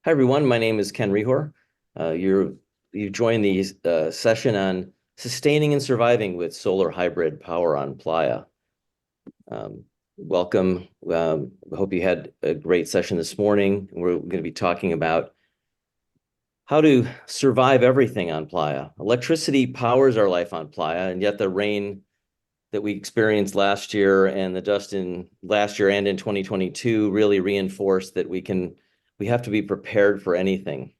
Hi, everyone. My name is Ken Rehor. You've joined the session on sustaining and surviving with solar hybrid power on Playa. Welcome. I hope you had a great session this morning. We're going to be talking about how to survive everything on Playa. Electricity powers our life on Playa, and yet the rain that we experienced last year and the dust in last year and in 2022 really reinforced that we have to be prepared for anything.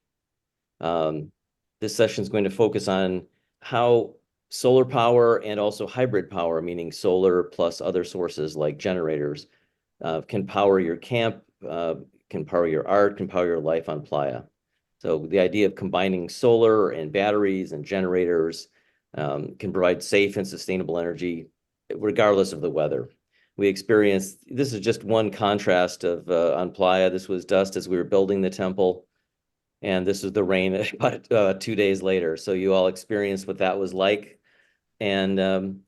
This session is going to focus on how solar power and also hybrid power, meaning solar plus other sources like generators, can power your camp, can power your art, can power your life on Playa. So the idea of combining solar and batteries and generators can provide safe and sustainable energy regardless of the weather. This is just one contrast of on Playa. This was dust as we were building the temple, and this is the rain about 2 days later. So you all experienced what that was like. And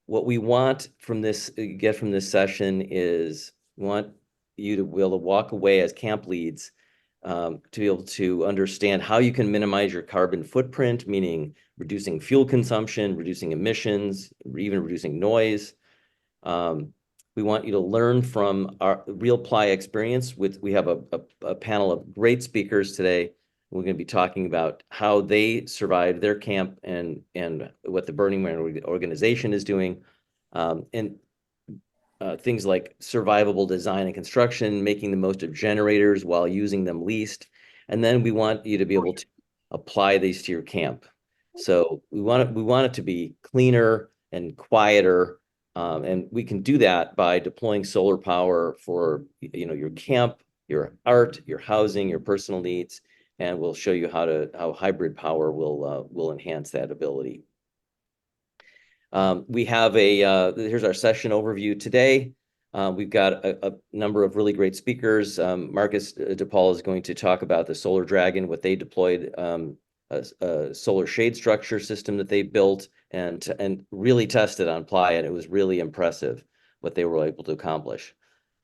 what we want get from this session is we want you to be able to walk away as camp leads to be able to understand how you can minimize your carbon footprint, meaning reducing fuel consumption, reducing emissions, even reducing noise. We want you to learn from our real Playa experience. We have a panel of great speakers today. We're going to be talking about how they survived their camp and what the Burning Man organization is doing, and things like survivable design and construction, making the most of generators while using them least. And then we want you to be able to apply these to your camp. So we want it to be cleaner and quieter, and we can do that by deploying solar power for your camp, your art, your housing, your personal needs, and we'll show you how hybrid power will enhance that ability. Here's our session overview today. We've got a number of really great speakers. Marcus DePaul is going to talk about the Solar Dragon, what they deployed, a solar shade structure system that they built and really tested on Playa, and it was really impressive what they were able to accomplish.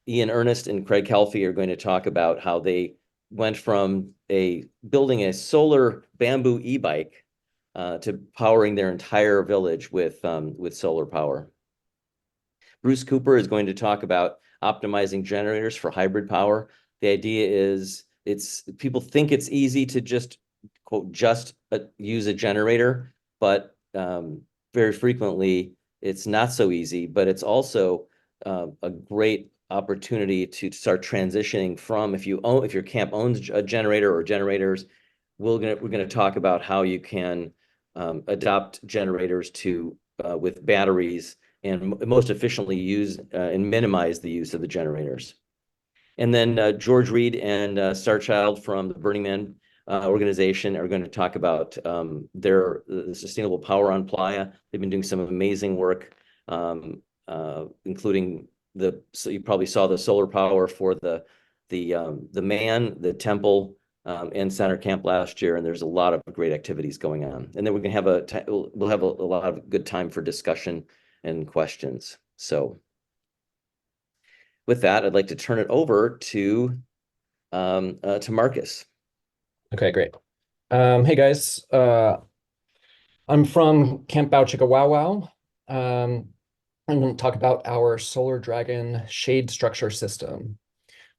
Ian Ernest and Craig Helfey are going to talk about how they went from building a solar bamboo e-bike to powering their entire village with solar power. Bruce Cooper is going to talk about optimizing generators for hybrid power. The idea is people think it's easy to just use a generator, but very frequently it's not so easy. But it's also a great opportunity to start transitioning from if your camp owns a generator or generators. We're gonna talk about how you can adopt generators with batteries and most efficiently use and minimize the use of the generators. And then George Reed and Starchild from the Burning Man organization are going to talk about the sustainable power on Playa. They've been doing some amazing work, including so you probably saw the solar power for the temple, and center camp last year, and there's a lot of great activities going on. And then we're going to have we'll have a lot of good time for discussion and questions. So with that, I'd like to turn it over to Marcus. Okay, great. Hey guys, I'm from Camp Bao Chicka Wow Wow. I'm going to talk about our Solar Dragon shade structure system.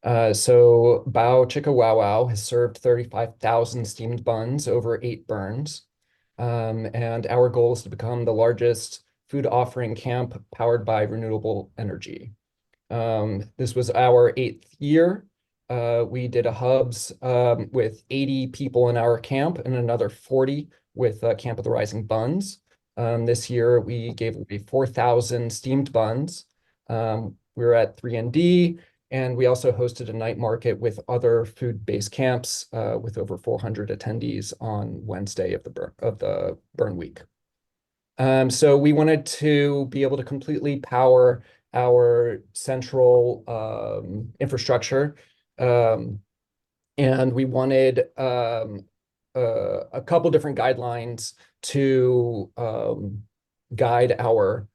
So Bao Chicka Wow Wow has served 35,000 steamed buns over 8 burns. And our goal is to become the largest food offering camp powered by renewable energy. This was our 8th year. We did a hubs with 80 people in our camp and another 40 with Camp of the Rising Buns. This year we gave away 4,000 steamed buns. We were at 3ND, and we also hosted a night market with other food-based camps with over 400 attendees on Wednesday of the burn week. So we wanted to be able to completely power our central infrastructure, and we wanted a couple different guidelines to guide our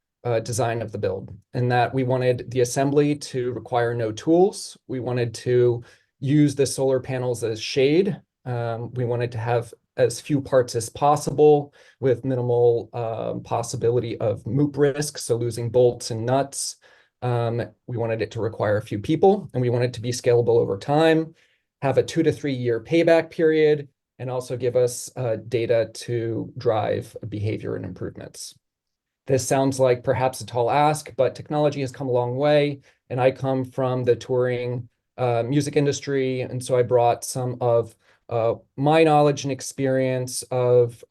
design of the build, and that we wanted the assembly to require no tools. We wanted to use the solar panels as shade. We wanted to have as few parts as possible with minimal possibility of moop risk, so losing bolts and nuts. We wanted it to require a few people, and we wanted it to be scalable over time, have a 2 to 3 year payback period, and also give us data to drive behavior and improvements. This sounds like perhaps a tall ask, but technology has come a long way, and I come from the touring music industry, and so I brought some of my knowledge and experience of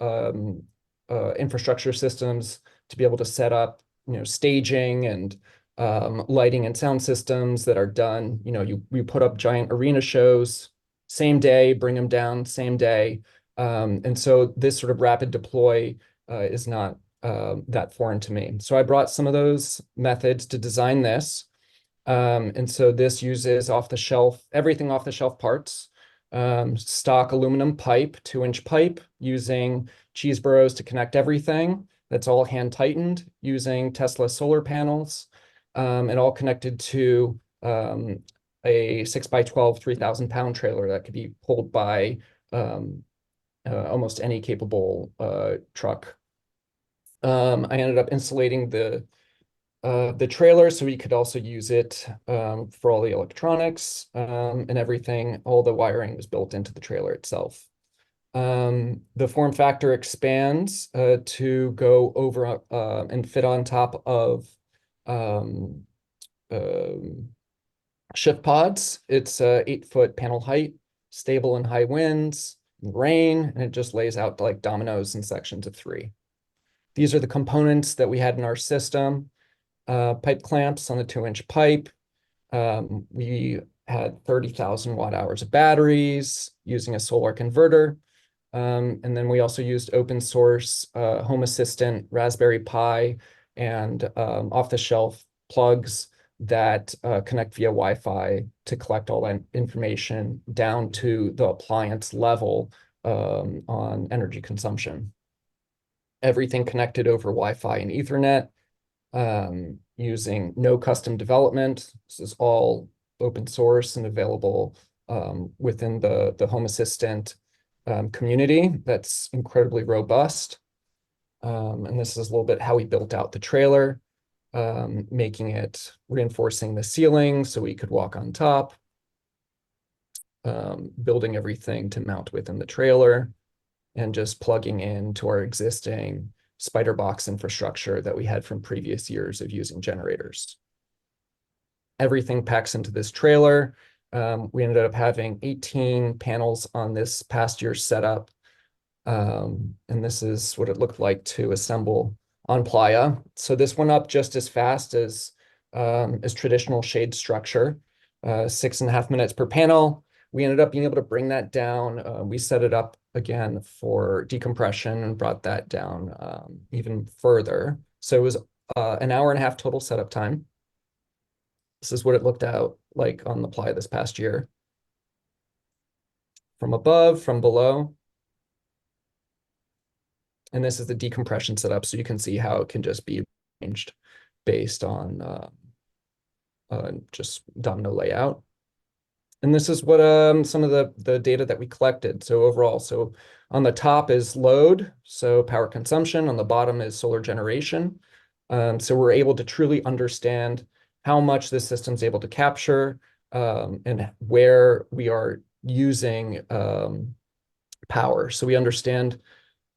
infrastructure systems to be able to set up, staging and lighting and sound systems that are done. We put up giant arena shows same day, bring them down same day, and so this sort of rapid deploy is not that foreign to me. So I brought some of those methods to design this. And so this uses everything off the shelf parts, stock aluminum pipe, 2-inch pipe, using cheese burrows to connect everything. That's all hand tightened using Tesla solar panels, and all connected to a 6x12, 3,000-pound trailer that could be pulled by almost any capable truck. I ended up insulating the trailer so we could also use it for all the electronics and everything. All the wiring was built into the trailer itself. The form factor expands to go over and fit on top of shift pods. It's 8-foot panel height, stable in high winds, rain, and it just lays out like dominoes in sections of 3. These are the components that we had in our system. Pipe clamps on the 2-inch pipe. We had 30,000 watt hours of batteries using a solar converter. And then we also used open source Home Assistant, Raspberry Pi, and off-the-shelf plugs that connect via Wi-Fi to collect all that information down to the appliance level on energy consumption. Everything connected over Wi-Fi and Ethernet, using no custom development. This is all open source and available within the Home Assistant community that's incredibly robust. And this is a little bit how we built out the trailer, reinforcing the ceiling so we could walk on top, building everything to mount within the trailer, and just plugging into our existing spider box infrastructure that we had from previous years of using generators. Everything packs into this trailer. We ended up having 18 panels on this past year's setup. And this is what it looked like to assemble on Playa. So this went up just as fast as traditional shade structure, 6.5 minutes per panel. We ended up being able to bring that down. We set it up again for decompression and brought that down even further. So it was an hour and a half total setup time. This is what it looked out like on the Playa this past year. From above, from below. And this is the decompression setup, so you can see how it can just be arranged based on just domino layout. And this is what some of the data that we collected. So overall, so on the top is load, so power consumption. On the bottom is solar generation. So we're able to truly understand how much this system's able to capture and where we are using power. So we understand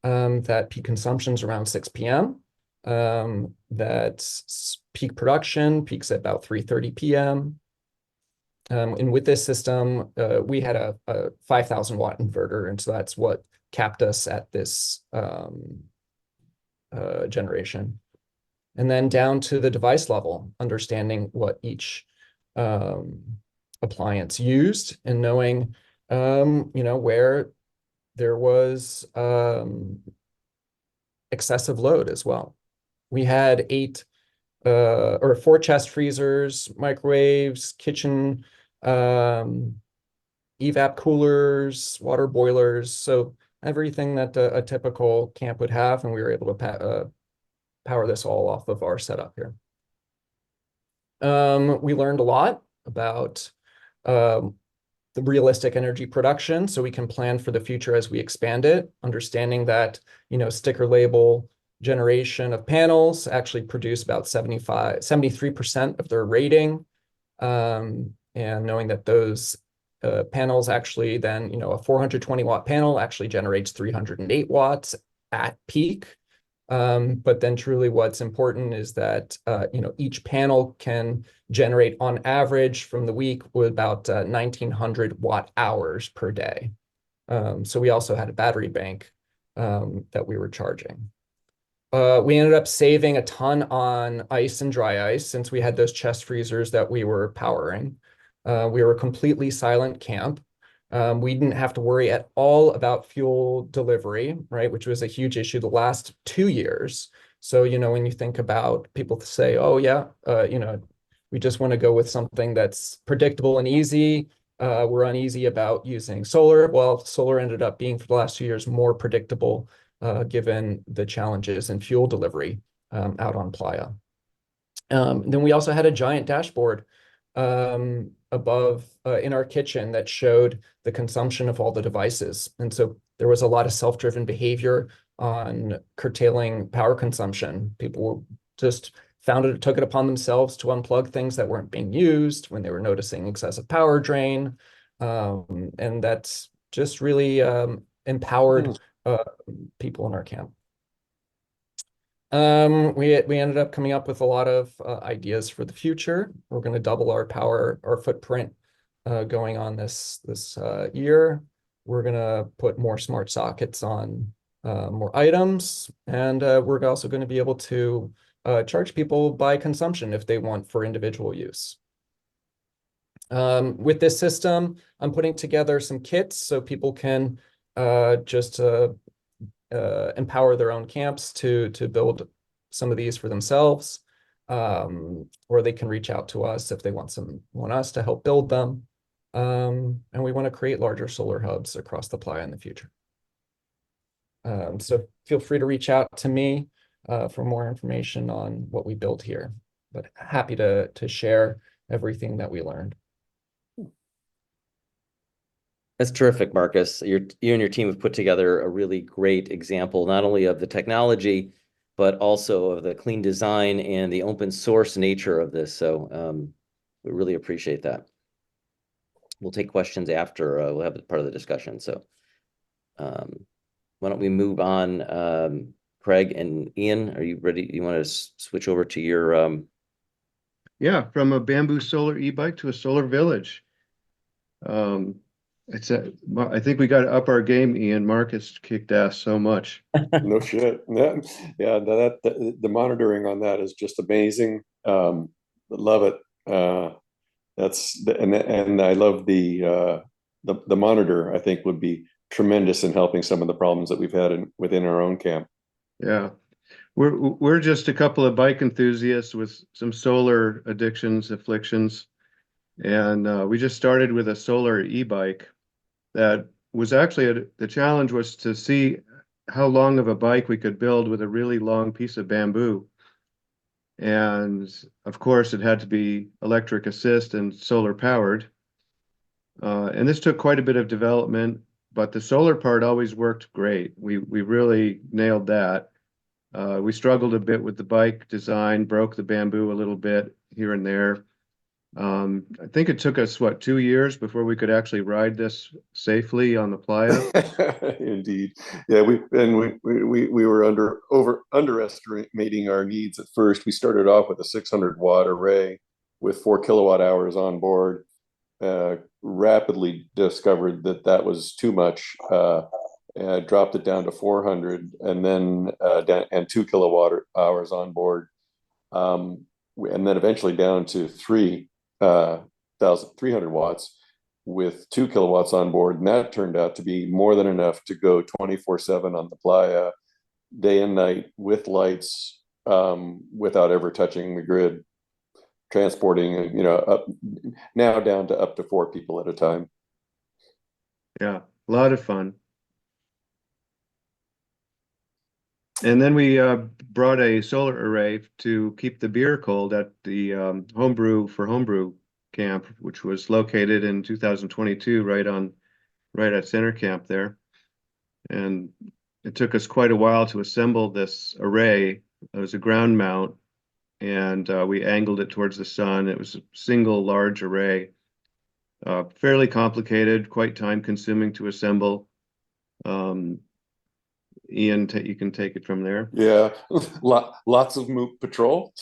that peak consumption is around 6 p.m. That's peak production, peaks at about 3:30 p.m. And with this system, we had a 5,000 watt inverter, and so that's what capped us at this generation. And then down to the device level, understanding what each appliance used and knowing, where there was excessive load as well. We had 4 chest freezers, microwaves, kitchen evap coolers, water boilers, so everything that a typical camp would have, and we were able to power this all off of our setup here. We learned a lot about the realistic energy production so we can plan for the future as we expand it, understanding that, sticker label generation of panels actually produce about 73% of their rating. And knowing that those panels actually then, a 420 watt panel actually generates 308 watts at peak. But then truly what's important is that, each panel can generate on average from the week with about 1900 watt hours per day. So we also had a battery bank that we were charging. We ended up saving a ton on ice and dry ice since we had those chest freezers that we were powering. We were a completely silent camp. We didn't have to worry at all about fuel delivery, right, which was a huge issue the last 2 years. So, when you think about people say, oh, yeah, we just want to go with something that's predictable and easy. We're uneasy about using solar. Well, solar ended up being for the last 2 years more predictable given the challenges in fuel delivery out on Playa. Then we also had a giant dashboard above in our kitchen that showed the consumption of all the devices. And so there was a lot of self-driven behavior on curtailing power consumption. People just took it upon themselves to unplug things that weren't being used when they were noticing excessive power drain. And that's just really empowered people in our camp. We ended up coming up with a lot of ideas for the future. We're going to double our footprint going on this year. We're going to put more smart sockets on more items, and we're also going to be able to charge people by consumption if they want for individual use. With this system, I'm putting together some kits so people can just empower their own camps to build some of these for themselves, or they can reach out to us if they want us to help build them. And we want to create larger solar hubs across the Playa in the future. So feel free to reach out to me for more information on what we build here. But happy to share everything that we learned. That's terrific, Marcus. You and your team have put together a really great example, not only of the technology, but also of the clean design and the open source nature of this. So we really appreciate that. We'll take questions after we'll have it part of the discussion. So why don't we move on? Craig and Ian, are you ready? You want to switch over to your... Yeah, from a bamboo solar e-bike to a solar village. I think we got to up our game, Ian. Marcus kicked ass so much. No shit. Yeah, the monitoring on that is just amazing. Love it. And I love the monitor. I think would be tremendous in helping some of the problems that we've had within our own camp. Yeah, we're just a couple of bike enthusiasts with some solar afflictions, and we just started with a solar e-bike. That was actually the challenge was to see how long of a bike we could build with a really long piece of bamboo. And of course, it had to be electric assist and solar powered. And this took quite a bit of development, but the solar part always worked great. We really nailed that. We struggled a bit with the bike design, broke the bamboo a little bit here and there. I think it took us, 2 years before we could actually ride this safely on the Playa. Indeed. Yeah, we were underestimating our needs at first. We started off with a 600 watt array with 4 kilowatt hours on board. Rapidly discovered that was too much. Dropped it down to 400 and then and 2 kilowatt hours on board. And then eventually down to 3,300 watts with 2 kilowatts on board. And that turned out to be more than enough to go 24/7 on the Playa, day and night, with lights, without ever touching the grid, transporting, up now down to up to 4 people at a time. Yeah, a lot of fun. And then we brought a solar array to keep the beer cold at the Homebrew camp, which was located in 2022, right at center camp there. And it took us quite a while to assemble this array. It was a ground mount, and we angled it towards the sun. It was a single large array, fairly complicated, quite time consuming to assemble. Ian, you can take it from there. Yeah, lots of moot patrol.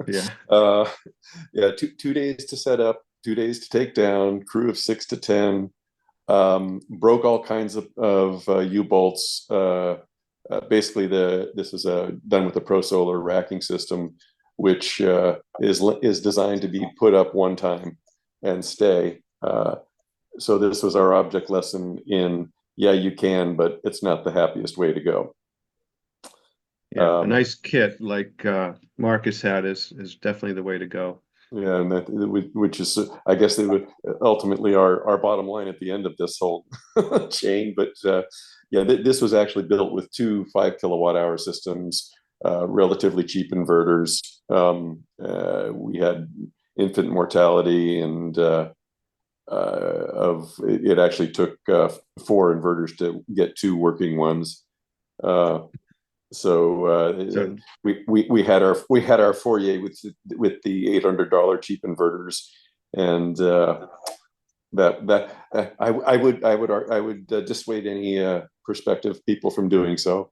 Yeah. Yeah, 2 days to set up, 2 days to take down, crew of 6 to 10. Broke all kinds of U-bolts. Basically, this is done with the Pro Solar racking system, which is designed to be put up one time and stay. So this was our object lesson in, yeah, you can, but it's not the happiest way to go. Yeah, a nice kit like Marcus had is definitely the way to go. Yeah, and which is, I guess, they would ultimately our bottom line at the end of this whole chain. But yeah, this was actually built with two 5 kilowatt-hour systems, relatively cheap inverters. We had infant mortality, and it actually took 4 inverters to get 2 working ones. So we had our foray with the $800 cheap inverters, and that I would dissuade any prospective people from doing so.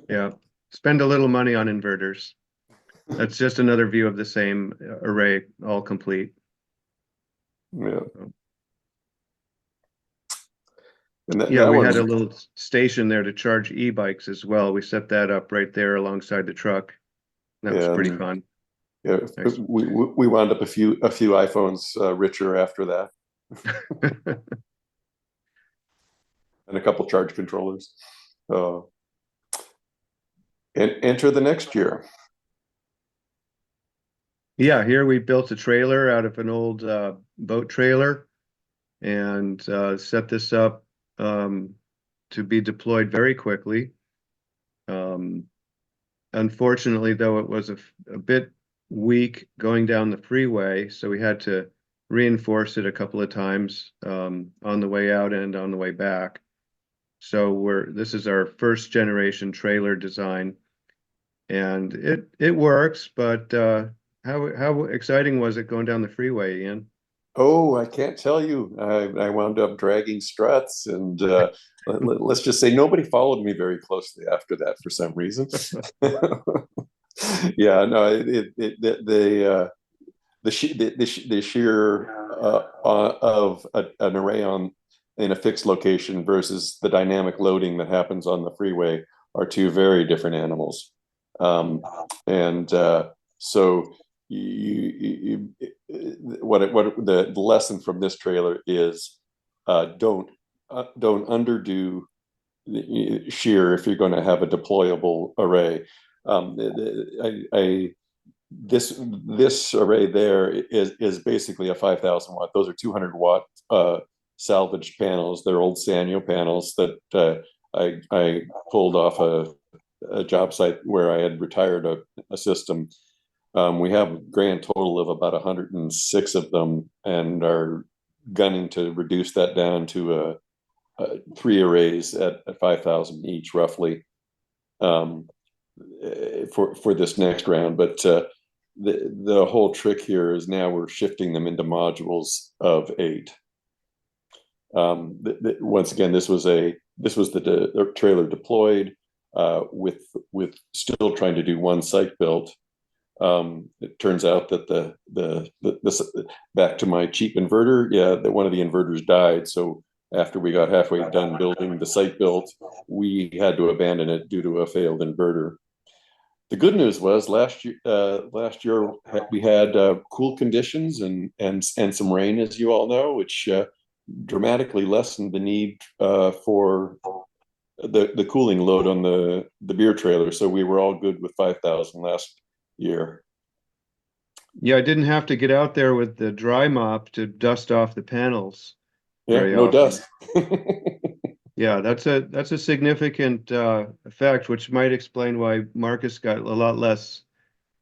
Yeah, spend a little money on inverters. That's just another view of the same array, all complete. Yeah. Yeah, we had a little station there to charge e-bikes as well. We set that up right there alongside the truck. That was pretty fun. Yeah, nice. We wound up a few iPhones richer after that, and a couple charge controllers. And enter the next year. Yeah, here we built a trailer out of an old boat trailer, and set this up to be deployed very quickly. Unfortunately, though, it was a bit weak going down the freeway, so we had to reinforce it a couple of times on the way out and on the way back. So this is our first generation trailer design, and it works, but how exciting was it going down the freeway, Ian? Oh, I can't tell you. I wound up dragging struts, and let's just say nobody followed me very closely after that for some reason. Yeah, no, the sheer of an array in a fixed location versus the dynamic loading that happens on the freeway are two very different animals. And so what the lesson from this trailer is, don't underdo shear if you're going to have a deployable array. This array there is basically a 5,000 watt. Those are 200 watt salvaged panels. They're old Sanyo panels that I pulled off a job site where I had retired a system. We have a grand total of about 106 of them, and are gunning to reduce that down to 3 arrays at 5,000 each, roughly, for this next round. But the whole trick here is now we're shifting them into modules of 8. Once again, this was the trailer deployed with still trying to do one site built. It turns out that this back to my cheap inverter, that one of the inverters died. So after we got halfway done building the site built, we had to abandon it due to a failed inverter. The good news was last year we had cool conditions and some rain, as you all know, which dramatically lessened the need for the cooling load on the beer trailer. So we were all good with 5,000 last year. Yeah, I didn't have to get out there with the dry mop to dust off the panels. Yeah, no often. Dust. Yeah, that's a significant effect, which might explain why Marcus got a lot less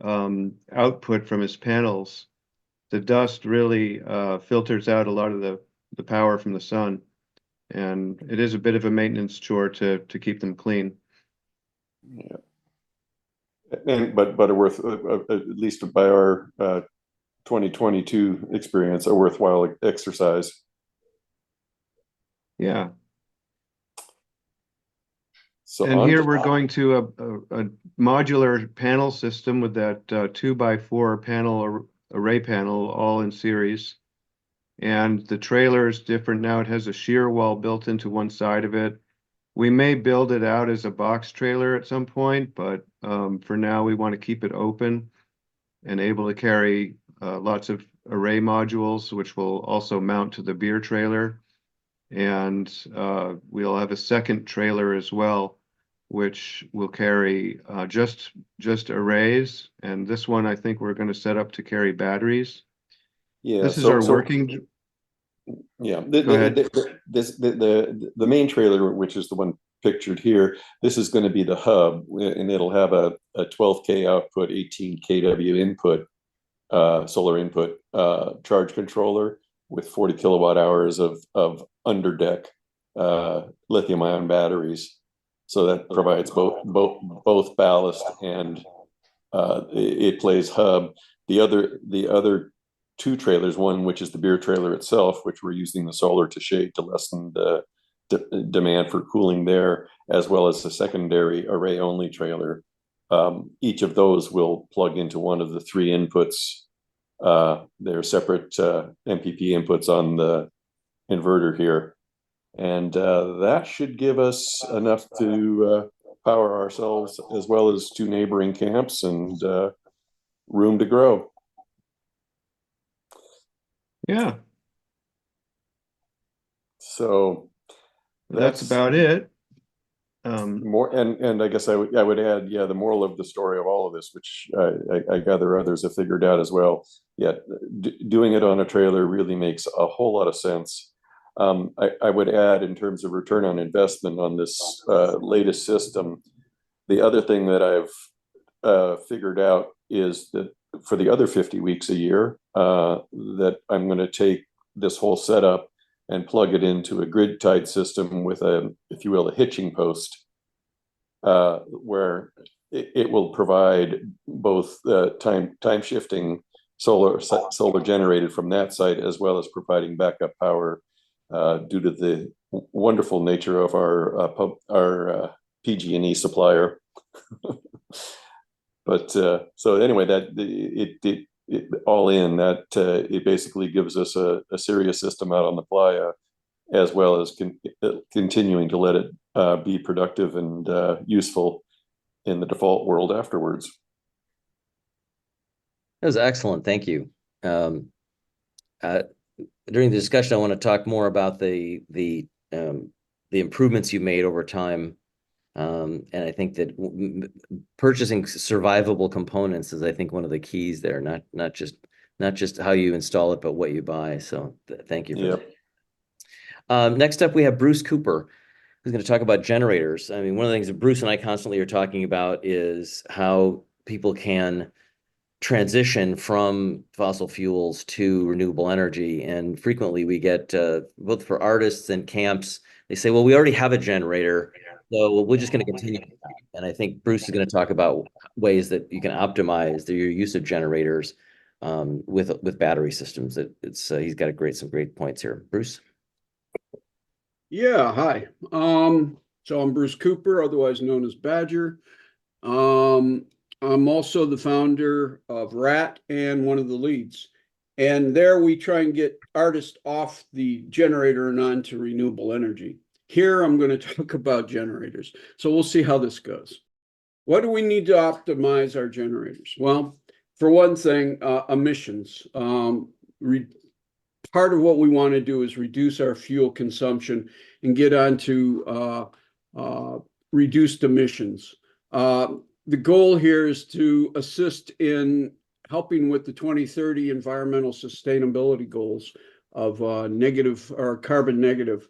output from his panels. the dust really filters out a lot of the power from the sun. And it is a bit of a maintenance chore to keep them clean. Yeah. And but are worth at least by our 2022 experience, a worthwhile exercise. Yeah. So And here we're going to a modular panel system with that 2x4 panel array panel all in series. And the trailer is different now. It has a shear wall built into one side of it. We may build it out as a box trailer at some point, but for now we want to keep it open and able to carry lots of array modules, which will also mount to the beer trailer. And we'll have a second trailer as well, which will carry just arrays. And this one, I think we're going to set up to carry batteries. yeah, This is our working. Yeah, Go ahead. the main trailer, which is the one pictured here, this is going to be the hub, and it'll have a 12K output, 18 kW input, solar input charge controller with 40 kilowatt hours of underdeck lithium ion batteries. So that provides both ballast and it plays hub. The other two trailers, one which is the beer trailer itself, which we're using the solar to shade to lessen the demand for cooling there, as well as the secondary array only trailer. Each of those will plug into one of the three inputs. They're separate MPP inputs on the inverter here. And that should give us enough to power ourselves as well as two neighboring camps and room to grow. Yeah. So That's about it. More, and I guess I would add, yeah, the moral of the story of all of this, which I gather others have figured out as well. Yeah, doing it on a trailer really makes a whole lot of sense. I would add, in terms of return on investment on this latest system, the other thing that I've figured out is that for the other 50 weeks a year, that I'm going to take this whole setup and plug it into a grid tied system with a, if you will, a hitching post, where it will provide both time shifting solar generated from that site, as well as providing backup power due to the wonderful nature of our PG&E supplier. But so anyway, that it all in that it basically gives us a serious system out on the playa, as well as continuing to let it be productive and useful in the default world afterwards. That was excellent. Thank you. During the discussion, I want to talk more about the improvements you made over time. And I think that purchasing survivable components is, I think, one of the keys there, not just how you install it, but what you buy. So thank you for that. Next up, we have Bruce Cooper, who's going to talk about generators. I mean, one of the things that Bruce and I constantly are talking about is how people can transition from fossil fuels to renewable energy. And frequently we get, both for artists and camps, they say, well, we already have a generator, so we're just going to continue with that. And I think Bruce is going to talk about ways that you can optimize your use of generators with battery systems. He's got some great points here. Bruce? Yeah, hi. So I'm Bruce Cooper, otherwise known as Badger. I'm also the founder of RAT and one of the leads. And there we try and get artists off the generator and onto renewable energy. Here I'm going to talk about generators. So we'll see how this goes. What do we need to optimize our generators? Well, for one thing, emissions. Part of what we want to do is reduce our fuel consumption and get onto reduced emissions. The goal here is to assist in helping with the 2030 environmental sustainability goals of negative or carbon negative.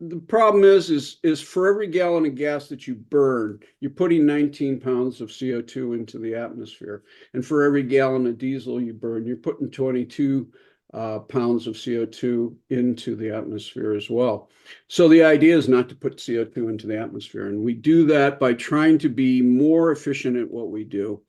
the problem is for every gallon of gas that you burn, you're putting 19 pounds of CO2 into the atmosphere. And for every gallon of diesel you burn, you're putting 22 pounds of CO2 into the atmosphere as well. So the idea is not to put CO2 into the atmosphere. And we do that by trying to be more efficient at what we do.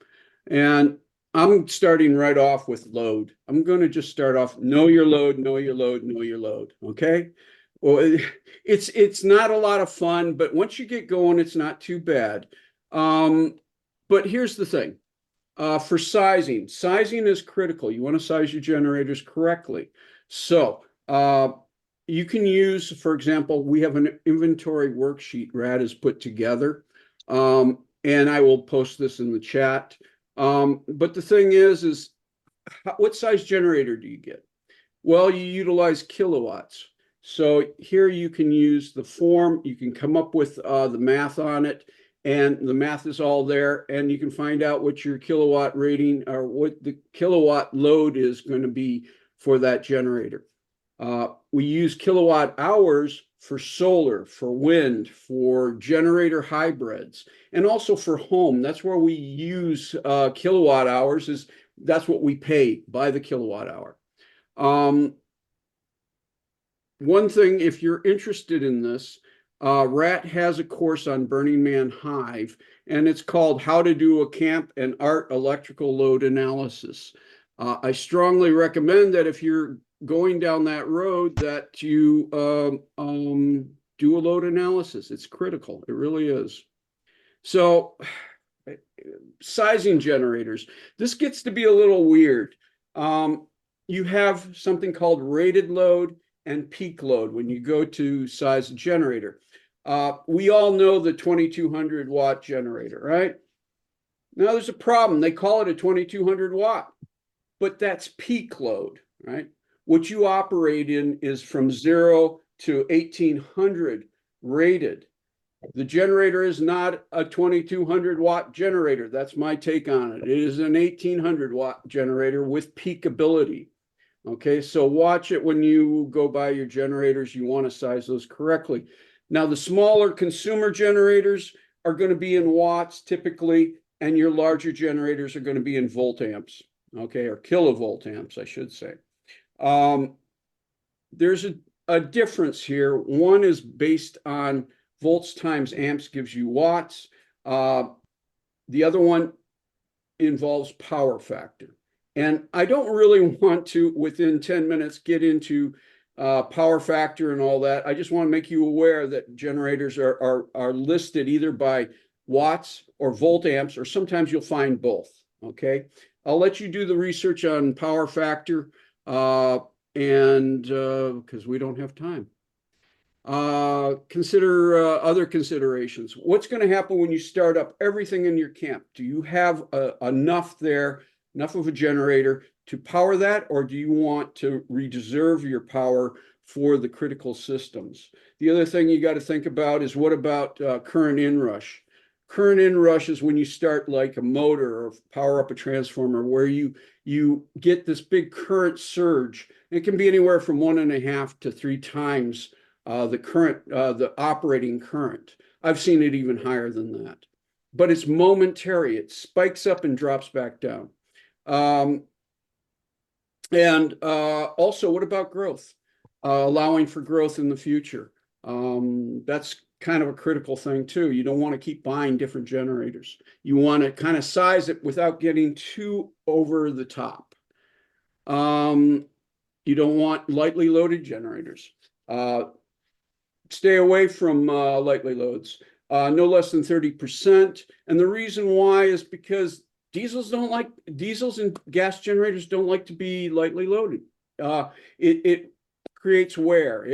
And I'm starting right off with load. I'm going to just start off, know your load, know your load, know your load. Okay. Well, it's not a lot of fun, but once you get going, it's not too bad. But here's the thing. For sizing is critical. You want to size your generators correctly. So you can use, for example, we have an inventory worksheet Rad has put together, and I will post this in the chat. But the thing is what size generator do you get? Well, you utilize kilowatts. So here you can use the form, you can come up with the math on it, and the math is all there, and you can find out what your kilowatt rating or what the kilowatt load is going to be for that generator. We use kilowatt hours for solar, for wind, for generator hybrids, and also for home. That's where we use kilowatt hours, that's what we pay by the kilowatt hour. One thing, if you're interested in this, RAT has a course on Burning Man Hive, and it's called How to Do a Camp and Art Electrical Load Analysis. I strongly recommend that if you're going down that road, that you do a load analysis. It's critical. It really is. So, sizing generators. This gets to be a little weird. You have something called rated load and peak load when you go to size a generator. We all know the 2200 watt generator, right? Now there's a problem. They call it a 2200 watt, but that's peak load, right? What you operate in is from 0 to 1800 rated. The generator is not a 2200 watt generator. That's my take on it. It is an 1800 watt generator with peak ability. Okay, so watch it when you go buy your generators. You want to size those correctly. Now, the smaller consumer generators are going to be in watts typically, and your larger generators are going to be in volt amps, okay, or kilovolt amps, I should say. There's a difference here. One is based on volts times amps gives you watts. The other one involves power factor. And I don't really want to, within 10 minutes, get into power factor and all that. I just want to make you aware that generators are listed either by watts or volt amps, or sometimes you'll find both, okay? I'll let you do the research on power factor, and because we don't have time. Consider other considerations. What's going to happen when you start up everything in your camp? Do you have enough there, enough of a generator to power that, or do you want to reserve your power for the critical systems? The other thing you got to think about is, what about current inrush? Current inrush is when you start like a motor or power up a transformer, where you get this big current surge. It can be anywhere from 1.5 to 3 times the operating current. I've seen it even higher than that, but it's momentary. It spikes up and drops back down. Also, what about growth? Allowing for growth in the future. That's kind of a critical thing too. You don't want to keep buying different generators. You want to kind of size it without getting too over the top. You don't want lightly loaded generators. Stay away from lightly loads, no less than 30%. And the reason why is because diesels and gas generators don't like to be lightly loaded. It creates wear,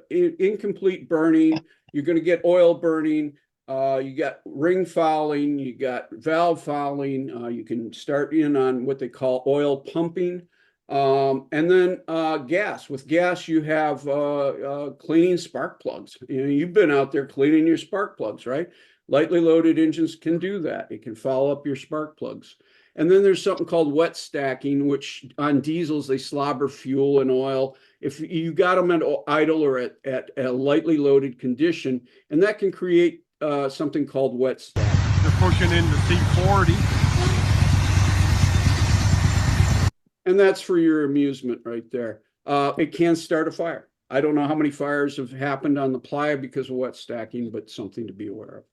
incomplete burning. You're going to get oil burning. You got ring fouling, you got valve fouling. You can start in on what they call oil pumping. And then gas. With gas, you have cleaning spark plugs. You've been out there cleaning your spark plugs, right? Lightly loaded engines can do that. It can foul up your spark plugs. And then there's something called wet stacking, which on diesels, they slobber fuel and oil. If you got them at idle or at a lightly loaded condition, and that can create something called wet stack. They're pushing into C40. And that's for your amusement right there. It can start a fire. I don't know how many fires have happened on the Playa because of wet stacking, but something to be aware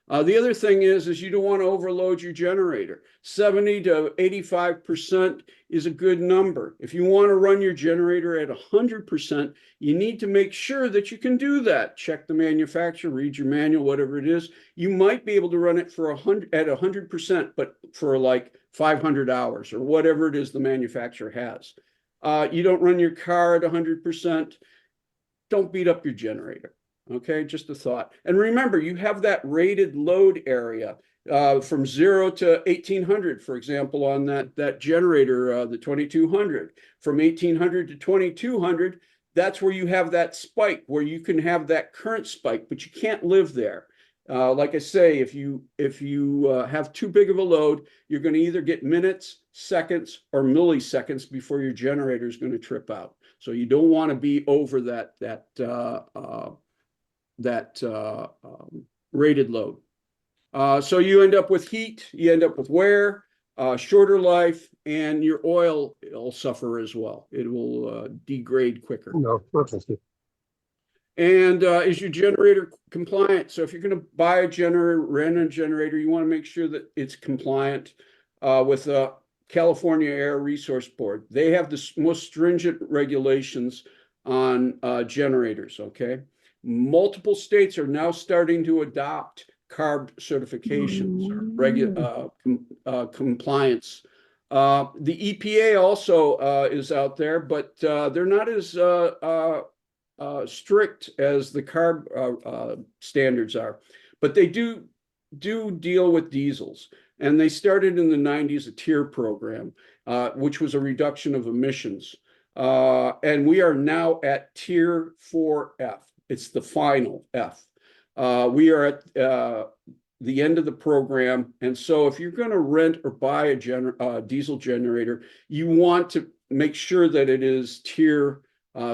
of. The other thing is you don't want to overload your generator. 70 to 85% is a good number. If you want to run your generator at 100%, you need to make sure that you can do that. Check the manufacturer, read your manual, whatever it is. You might be able to run it for 100%, but for like 500 hours or whatever it is the manufacturer has. You don't run your car at 100%. Don't beat up your generator. Okay, just a thought. And remember, you have that rated load area from 0 to 1800, for example, on that generator, the 2200. From 1800 to 2200, that's where you have that spike, where you can have that current spike, but you can't live there. Like I say, if you have too big of a load, you're going to either get minutes, seconds, or milliseconds before your generator is going to trip out. So you don't want to be over that rated load. So you end up with heat, you end up with wear, shorter life, and your oil will suffer as well. It will degrade quicker. No, perfect. And is your generator compliant? So if you're going to buy a generator, rent a generator, you want to make sure that it's compliant with the California Air Resource Board. They have the most stringent regulations on generators, okay? Multiple states are now starting to adopt CARB certifications or compliance. The EPA also is out there, but they're not as strict as the CARB standards are. But they do deal with diesels. And they started in the 90s a tier program, which was a reduction of emissions. And we are now at tier 4F. It's the final F. We are at the end of the program. And so if you're going to rent or buy a diesel generator, you want to make sure that it is tier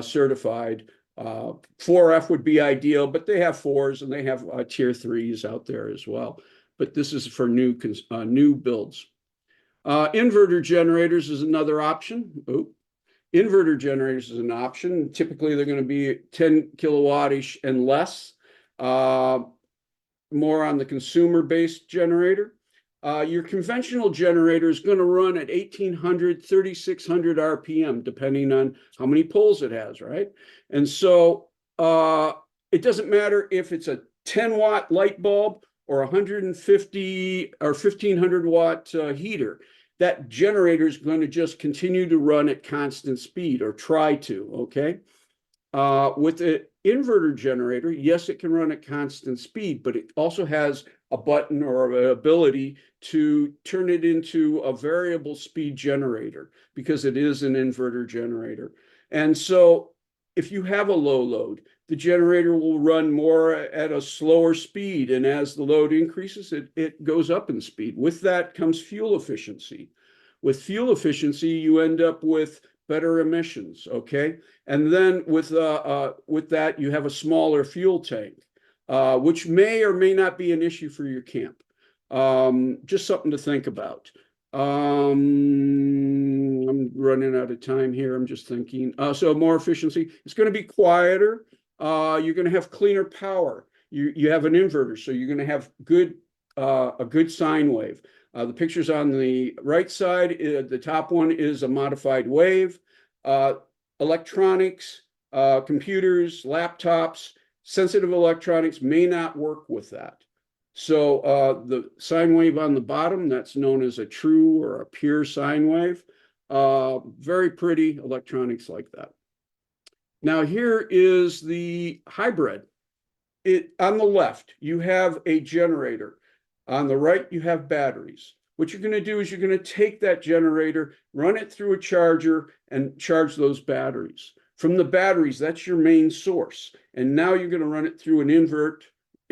certified. 4F would be ideal, but they have 4s and they have tier 3s out there as well. But this is for new builds. Inverter generators is another option. Inverter generators is an option. Typically, they're going to be 10 kilowatt-ish and less, more on the consumer-based generator. Your conventional generator is going to run at 1800, 3600 RPM, depending on how many poles it has, right? And so it doesn't matter if it's a 10-watt light bulb or 150 or 1500-watt heater. That generator is going to just continue to run at constant speed or try to, okay? With an inverter generator, yes, it can run at constant speed, but it also has a button or an ability to turn it into a variable speed generator because it is an inverter generator. And so if you have a low load, the generator will run more at a slower speed. And as the load increases, it goes up in speed. With that comes fuel efficiency. With fuel efficiency, you end up with better emissions, okay? And then with that, you have a smaller fuel tank, which may or may not be an issue for your camp. Just something to think about. I'm running out of time here. I'm just thinking. So more efficiency. It's going to be quieter. You're going to have cleaner power. You have an inverter, so you're going to have a good sine wave. The pictures on the right side, the top one is a modified wave. Electronics, computers, laptops, sensitive electronics may not work with that. So the sine wave on the bottom, that's known as a true or a pure sine wave. Very pretty electronics like that. Now here is the hybrid. On the left, you have a generator. On the right, you have batteries. What you're going to do is you're going to take that generator, run it through a charger, and charge those batteries. From the batteries, that's your main source. And now you're going to run it through an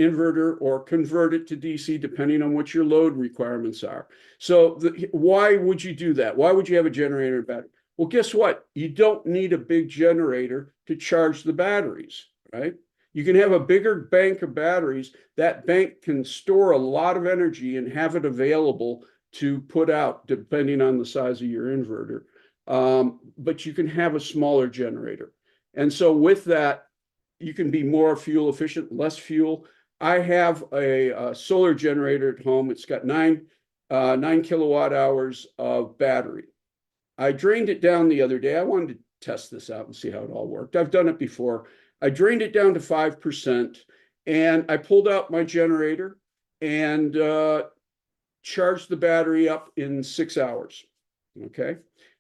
inverter or convert it to DC depending on what your load requirements are. So why would you do that? Why would you have a generator and battery? Well, guess what? You don't need a big generator to charge the batteries, right? You can have a bigger bank of batteries. That bank can store a lot of energy and have it available to put out depending on the size of your inverter. But you can have a smaller generator. And so with that, you can be more fuel efficient, less fuel. I have a solar generator at home. It's got 9 kilowatt hours of battery. I drained it down the other day. I wanted to test this out and see how it all worked. I've done it before. I drained it down to 5% and I pulled out my generator and charged the battery up in 6 hours. Okay.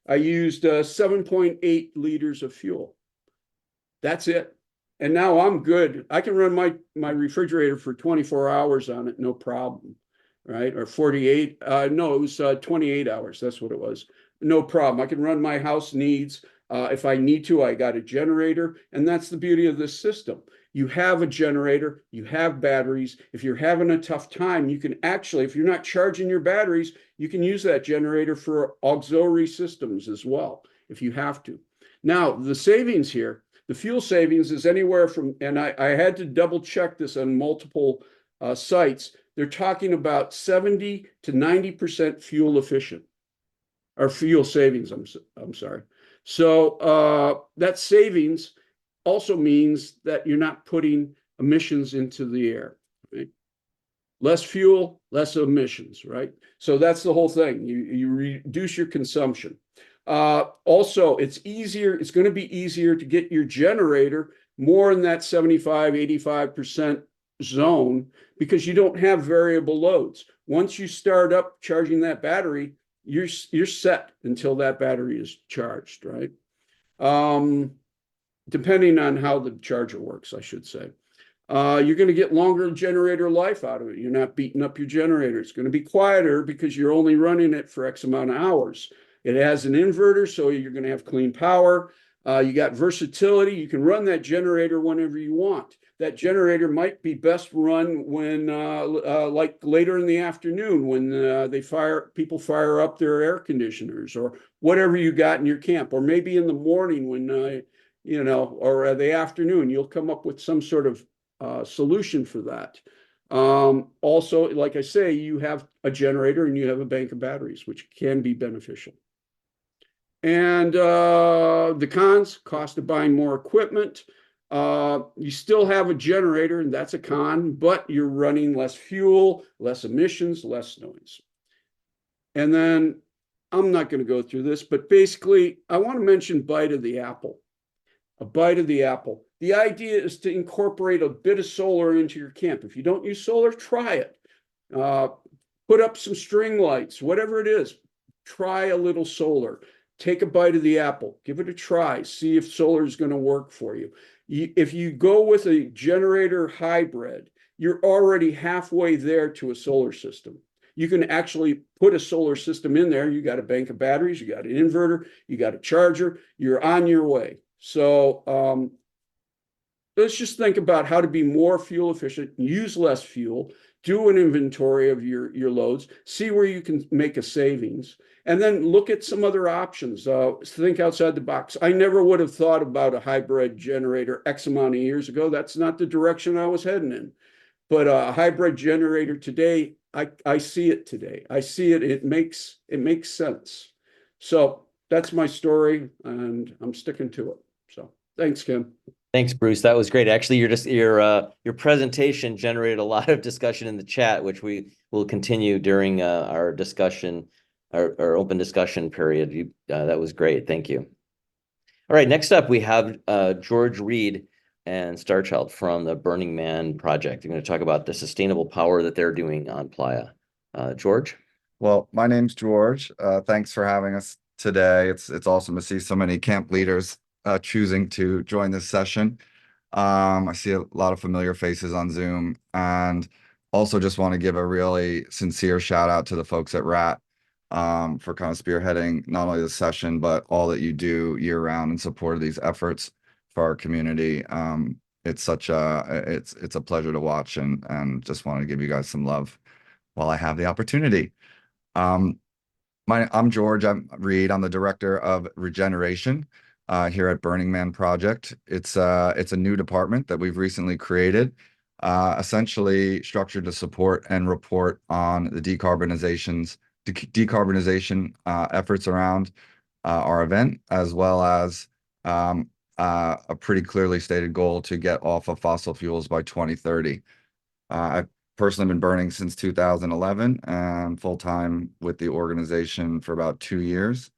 I used 7.8 liters of fuel. That's it. And now I'm good. I can run my refrigerator for 24 hours on it, no problem, right? Or 48. No, it was 28 hours. That's what it was. No problem. I can run my house needs. If I need to, I got a generator. And that's the beauty of this system. You have a generator, you have batteries. If you're having a tough time, you can actually, if you're not charging your batteries, you can use that generator for auxiliary systems as well, if you have to. Now, the savings here, the fuel savings is anywhere from, and I had to double check this on multiple sites, they're talking about 70 to 90% fuel efficient, or fuel savings, I'm sorry. So that savings also means that you're not putting emissions into the air, right? Less fuel, less emissions, right? So that's the whole thing. You reduce your consumption. Also, it's going to be easier to get your generator more in that 75, 85% zone because you don't have variable loads. Once you start up charging that battery, you're set until that battery is charged, right? Depending on how the charger works, I should say. You're going to get longer generator life out of it. You're not beating up your generator. It's going to be quieter because you're only running it for X amount of hours. It has an inverter, so you're going to have clean power. You got versatility. You can run that generator whenever you want. That generator might be best run when, like later in the afternoon, when people fire up their air conditioners or whatever you got in your camp, or maybe in the morning when, or the afternoon, you'll come up with some sort of solution for that. Also, like I say, you have a generator and you have a bank of batteries, which can be beneficial. And the cons, cost of buying more equipment. You still have a generator, and that's a con, but you're running less fuel, less emissions, less noise. And then I'm not going to go through this, but basically, I want to mention bite of the apple. A bite of the apple. The idea is to incorporate a bit of solar into your camp. If you don't use solar, try it. Put up some string lights, whatever it is. Try a little solar. Take a bite of the apple. Give it a try. See if solar is going to work for you. If you go with a generator hybrid, you're already halfway there to a solar system. You can actually put a solar system in there. You got a bank of batteries, you got an inverter, you got a charger, you're on your way. So let's just think about how to be more fuel efficient, use less fuel, do an inventory of your loads, see where you can make a savings, and then look at some other options. Think outside the box. I never would have thought about a hybrid generator X amount of years ago. That's not the direction I was heading in. But a hybrid generator today, I see it today. I see it. It makes sense. So that's my story, and I'm sticking to it. So thanks, Ken. Thanks, Bruce. That was great. Actually, your presentation generated a lot of discussion in the chat, which we will continue during our discussion, our open discussion period. That was great. Thank you. All right, next up we have George Reed and Starchild from the Burning Man project. They're going to talk about the sustainable power that they're doing on Playa. George? Well, my name's George. Thanks for having us today. It's awesome to see so many camp leaders choosing to join this session. I see a lot of familiar faces on Zoom, and also just want to give a really sincere shout out to the folks at RAT for kind of spearheading not only the session, but all that you do year round in support of these efforts for our community. it's such it's a pleasure to watch, and just want to give you guys some love while I have the opportunity. Um, I'm George. I'm Reed. I'm the director of regeneration here at Burning Man Project. It's a new department that we've recently created, essentially structured to support and report on the decarbonization efforts around our event, as well as a pretty clearly stated goal to get off of fossil fuels by 2030. I've personally been burning since 2011 and full-time with the organization for about 2 years.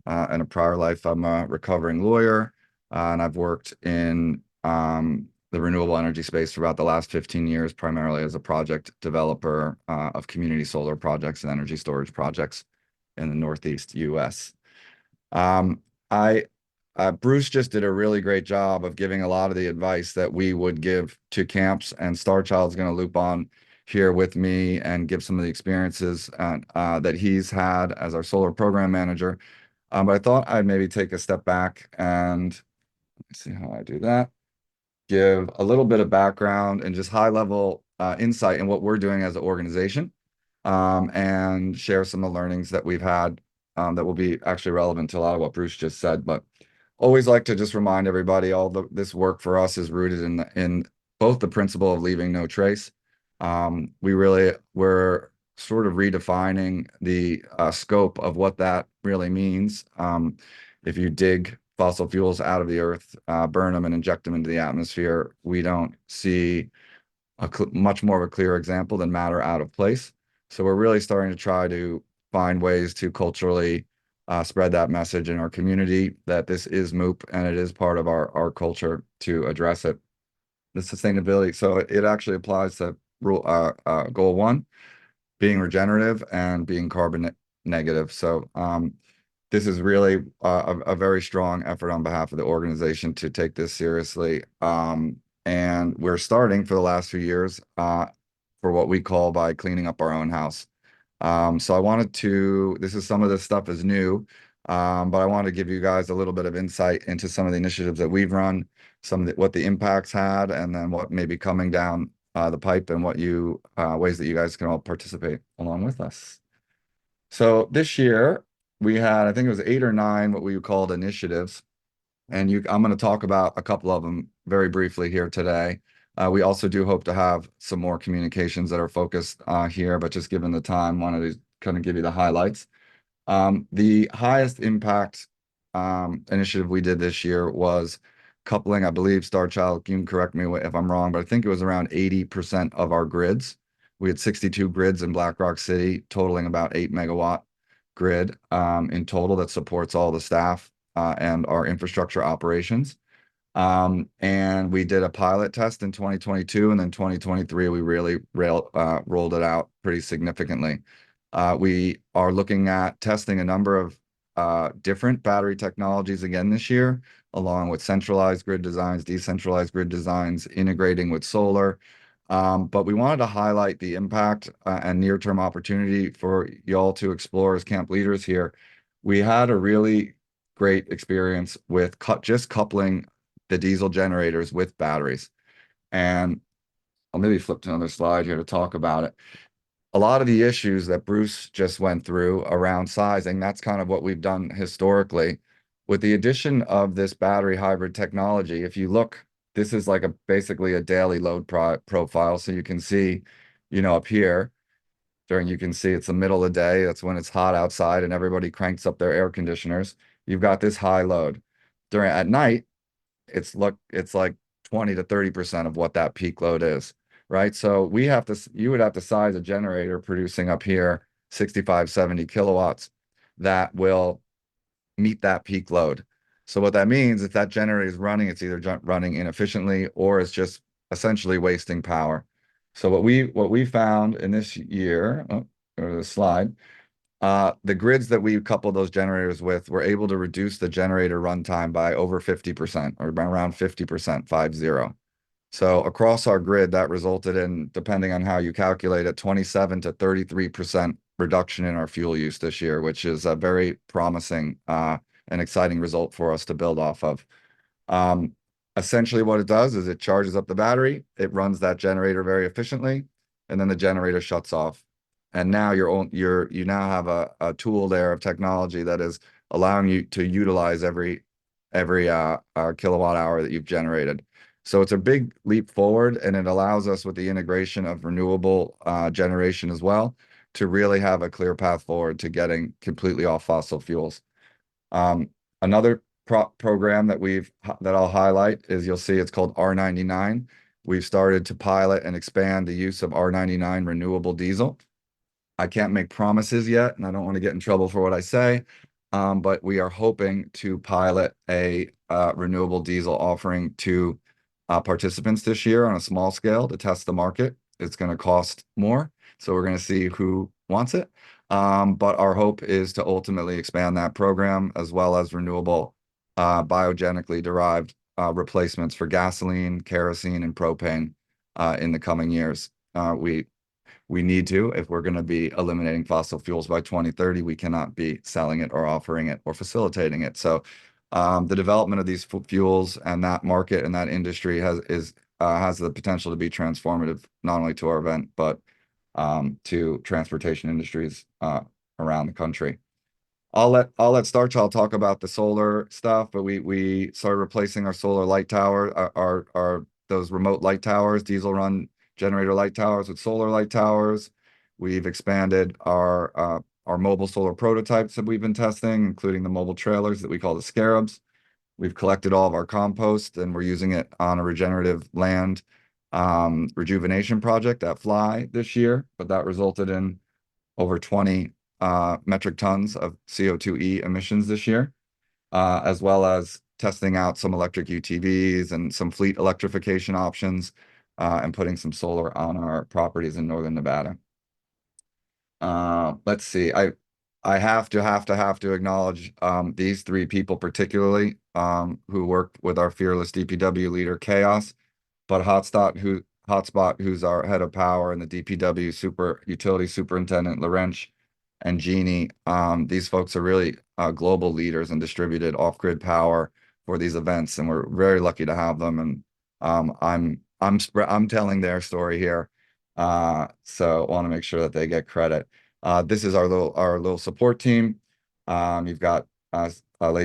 In a prior life, I'm a recovering lawyer, and I've worked in the renewable energy space for about the last 15 years, primarily as a project developer of community solar projects and energy storage projects in the Northeast US. Um, I Bruce just did a really great job of giving a lot of the advice that we would give to camps, and Starchild's going to loop on here with me and give some of the experiences that he's had as our solar program manager. But I thought I'd maybe take a step back and let me see how I do that. Give a little bit of background and just high level insight in what we're doing as an organization, and share some of the learnings that we've had that will be actually relevant to a lot of what Bruce just said. But always like to just remind everybody, this work for us is rooted in both the principle of leaving no trace. We're sort of redefining the scope of what that really means. If you dig fossil fuels out of the earth, burn them and inject them into the atmosphere, we don't see much more of a clear example than matter out of place. So we're really starting to try to find ways to culturally spread that message in our community that this is MOOP and it is part of our culture to address it. The sustainability, so it actually applies to goal 1, being regenerative and being carbon negative. So this is really a very strong effort on behalf of the organization to take this seriously. And we're starting for the last few years for what we call by cleaning up our own house. So I wanted to, some of this stuff is new, but I wanted to give you guys a little bit of insight into some of the initiatives that we've run, what the impacts had, and then what may be coming down the pipe, and what ways that you guys can all participate along with us. So this year we had, I think it was 8 or 9, what we called initiatives. And I'm going to talk about a couple of them very briefly here today. We also do hope to have some more communications that are focused here, but just given the time, wanted to kind of give you the highlights. The highest impact initiative we did this year was coupling, I believe, Starchild, you can correct me if I'm wrong, but I think it was around 80% of our grids. We had 62 grids in Black Rock City, totaling about 8 megawatt grid in total that supports all the staff and our infrastructure operations. And we did a pilot test in 2022, and then 2023, we really rolled it out pretty significantly. We are looking at testing a number of different battery technologies again this year, along with centralized grid designs, decentralized grid designs, integrating with solar. But we wanted to highlight the impact and near-term opportunity for y'all to explore as camp leaders here. We had a really great experience with just coupling the diesel generators with batteries. And I'll maybe flip to another slide here to talk about it. A lot of the issues that Bruce just went through around sizing, that's kind of what we've done historically. With the addition of this battery hybrid technology, if you look, this is like basically a daily load profile. So you can see, up here, you can see it's the middle of the day. That's when it's hot outside and everybody cranks up their air conditioners. You've got this high load. At night, it's like 20 to 30% of what that peak load is, right? So you would have to size a generator producing up here 65, 70 kilowatts that will meet that peak load. So what that means, if that generator is running, it's either running inefficiently or it's just essentially wasting power. So what we found in this year, go to the slide, the grids that we coupled those generators with were able to reduce the generator runtime by over 50%, or around 50%, 50. So across our grid, that resulted in, depending on how you calculate it, 27 to 33% reduction in our fuel use this year, which is a very promising and exciting result for us to build off of. essentially what it does is it charges up the battery, it runs that generator very efficiently, and then the generator shuts off. And now you now have a tool there of technology that is allowing you to utilize every kilowatt hour that you've generated. So it's a big leap forward, and it allows us with the integration of renewable generation as well to really have a clear path forward to getting completely off fossil fuels. Another program that I'll highlight is you'll see it's called R99. We've started to pilot and expand the use of R99 renewable diesel. I can't make promises yet, and I don't want to get in trouble for what I say, but we are hoping to pilot a renewable diesel offering to participants this year on a small scale to test the market. It's going to cost more, so we're going to see who wants it. But our hope is to ultimately expand that program as well as renewable biogenically derived replacements for gasoline, kerosene, and propane in the coming years. We need to, if we're going to be eliminating fossil fuels by 2030, we cannot be selling it or offering it or facilitating it. So the development of these fuels and that market and that industry has the potential to be transformative, not only to our event, but to transportation industries around the country. I'll let Starchild talk about the solar stuff, but we started replacing our solar light tower, those remote light towers, diesel run generator light towers with solar light towers. We've expanded our mobile solar prototypes that we've been testing, including the mobile trailers that we call the Scarabs. We've collected all of our compost, and we're using it on a regenerative land rejuvenation project at Fly this year, but that resulted in over 20 metric tons of CO2e emissions this year, as well as testing out some electric UTVs and some fleet electrification options, and putting some solar on our properties in northern Nevada. Let's see. I have to acknowledge these three people particularly who worked with our fearless DPW leader Chaos, but Hotspot, who's our head of power, and the DPW utility superintendent Lorenz and Jeannie. These folks are really global leaders and distributed off-grid power for these events, and we're very lucky to have them. And I'm telling their story here, so I want to make sure that they get credit. This is our little support team. You've got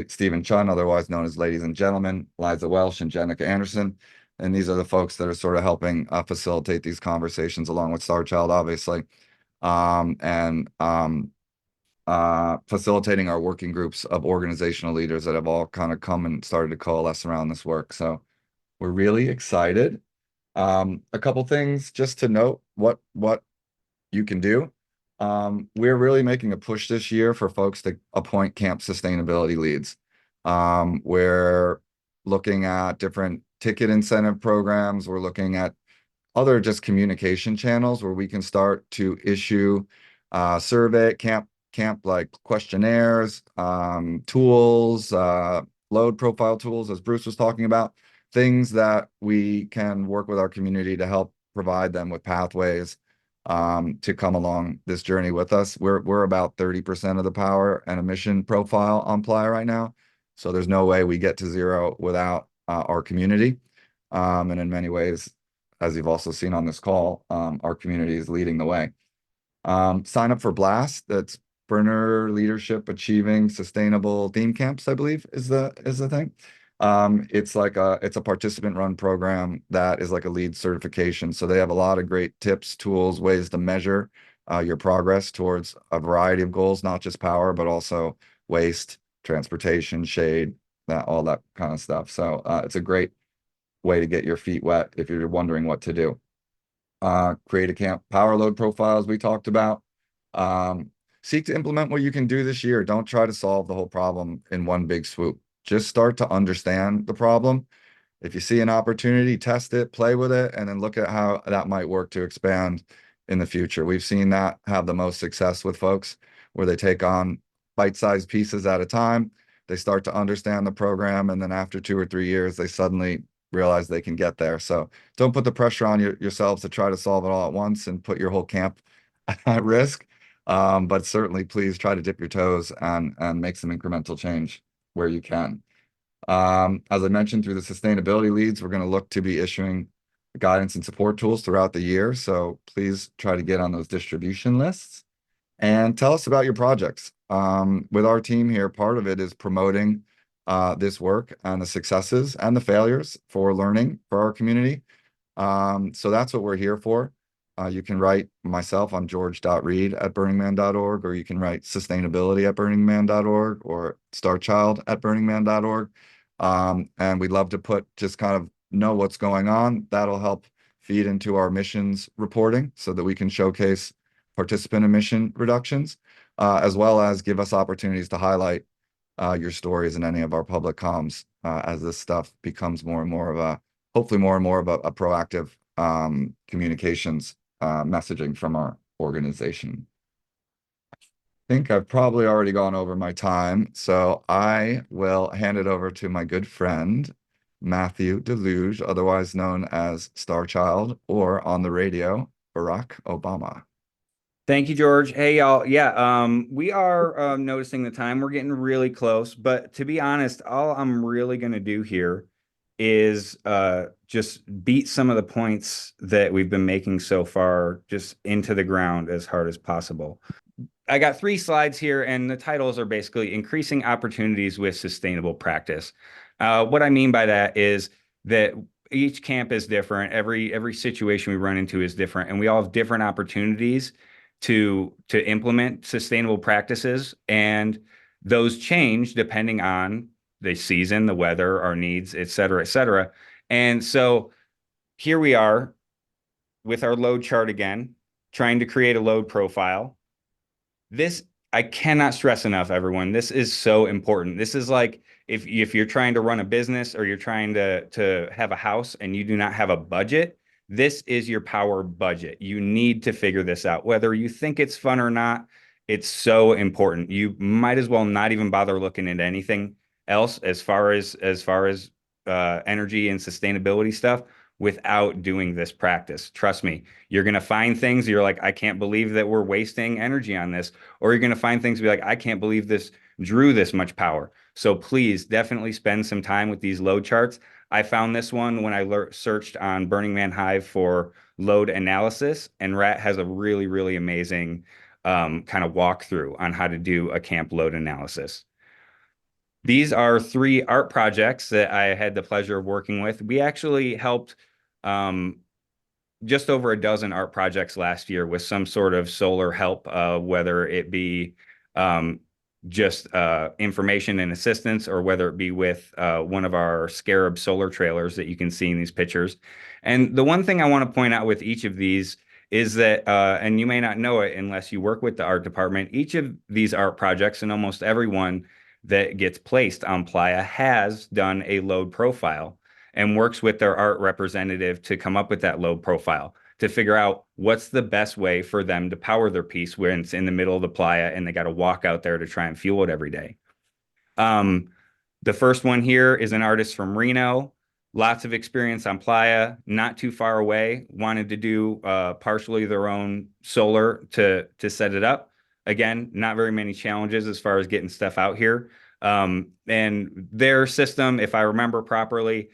Stephen Chun, otherwise known as Ladies and Gentlemen, Liza Welsh, and Jenica Anderson. And these are the folks that are sort of helping facilitate these conversations along with Starchild, obviously, and facilitating our working groups of organizational leaders that have all kind of come and started to coalesce around this work. So we're really excited. A couple things just to note what you can do. We're really making a push this year for folks to appoint camp sustainability leads. We're looking at different ticket incentive programs. We're looking at other just communication channels where we can start to issue survey camp like questionnaires, tools, load profile tools, as Bruce was talking about, things that we can work with our community to help provide them with pathways to come along this journey with us. We're about 30% of the power and emission profile on Playa right now. So there's no way we get to zero without our community. And in many ways, as you've also seen on this call, our community is leading the way. Sign up for Blast. That's Burner Leadership Achieving Sustainable Theme Camps, I believe is the thing. It's a participant run program that is like a lead certification. So they have a lot of great tips, tools, ways to measure your progress towards a variety of goals, not just power, but also waste, transportation, shade, all that kind of stuff. So it's a great way to get your feet wet if you're wondering what to do. Create a camp power load profiles we talked about. Seek to implement what you can do this year. Don't try to solve the whole problem in one big swoop. Just start to understand the problem. If you see an opportunity, test it, play with it, and then look at how that might work to expand in the future. We've seen that have the most success with folks where they take on bite-sized pieces at a time. They start to understand the program, and then after 2 or 3 years, they suddenly realize they can get there. So don't put the pressure on yourselves to try to solve it all at once and put your whole camp at risk. But certainly please try to dip your toes and make some incremental change where you can. As I mentioned, through the sustainability leads, we're going to look to be issuing guidance and support tools throughout the year. So please try to get on those distribution lists and tell us about your projects. With our team here, part of it is promoting this work and the successes and the failures for learning for our community. So that's what we're here for. You can write myself on george.reed@burningman.org, or you can write sustainability@burningman.org or starchild@burningman.org. And we'd love to just kind of know what's going on. That'll help feed into our missions reporting so that we can showcase participant emission reductions, as well as give us opportunities to highlight your stories in any of our public comms as this stuff becomes more and more of a, hopefully more and more of a proactive communications messaging from our organization. I think I've probably already gone over my time, so I will hand it over to my good friend, Matthew Deluge, otherwise known as Starchild, or on the radio, Barack Obama. Thank you, George. Hey, y'all. Yeah, we are noticing the time. We're getting really close, but to be honest, all I'm really going to do here is just beat some of the points that we've been making so far just into the ground as hard as possible. I got 3 slides here, and the titles are basically increasing opportunities with sustainable practice. What I mean by that is that each camp is different. Every situation we run into is different, and we all have different opportunities to implement sustainable practices, and those change depending on the season, the weather, our needs, et cetera, et cetera. And so here we are with our load chart again, trying to create a load profile. This, I cannot stress enough, everyone. This is so important. This is like if you're trying to run a business or you're trying to have a house and you do not have a budget, this is your power budget. You need to figure this out. Whether you think it's fun or not, it's so important. You might as well not even bother looking into anything else as far as energy and sustainability stuff without doing this practice. Trust me, you're going to find things you're like, I can't believe that we're wasting energy on this. Or you're going to find things be like, I can't believe this drew this much power. So please definitely spend some time with these load charts. I found this one when I searched on Burning Man Hive for load analysis, and Rat has a really, really amazing kind of walkthrough on how to do a camp load analysis. These are 3 art projects that I had the pleasure of working with. We actually helped just over a dozen art projects last year with some sort of solar help, whether it be just information and assistance, or whether it be with one of our Scarab solar trailers that you can see in these pictures. And the one thing I want to point out with each of these is that, and you may not know it unless you work with the art department, each of these art projects and almost everyone that gets placed on Playa has done a load profile and works with their art representative to come up with that load profile to figure out what's the best way for them to power their piece when it's in the middle of the playa and they got to walk out there to try and fuel it every day. The first one here is an artist from Reno, lots of experience on Playa, not too far away, wanted to do partially their own solar to set it up. Again, not very many challenges as far as getting stuff out here. And their system, if I remember properly,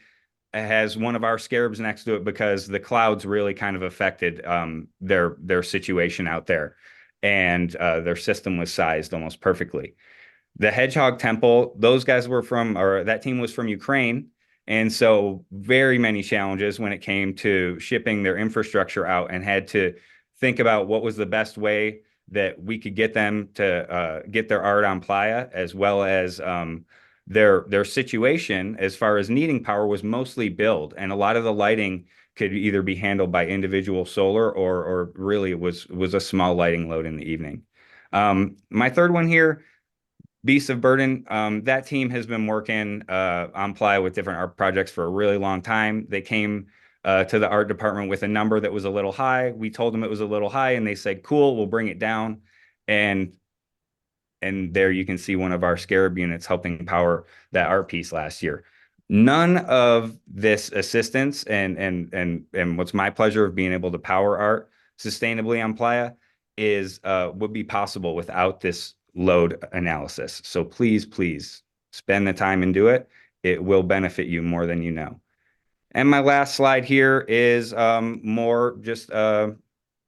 has one of our Scarabs next to it because the clouds really kind of affected their situation out there, and their system was sized almost perfectly. The Hedgehog Temple, those guys were from, or that team was from Ukraine, and so very many challenges when it came to shipping their infrastructure out, and had to think about what was the best way that we could get them to get their art on Playa, as well as their situation as far as needing power was mostly build, and a lot of the lighting could either be handled by individual solar or really it was a small lighting load in the evening. My third one here, Beasts of Burden, that team has been working on Playa with different art projects for a really long time. They came to the art department with a number that was a little high. We told them it was a little high, and they said, cool, we'll bring it down. And there you can see one of our Scarab units helping power that art piece last year. None of this assistance and what's my pleasure of being able to power art sustainably on Playa is would be possible without this load analysis. So please spend the time and do it. it will benefit you more than you know. And my last slide here is more just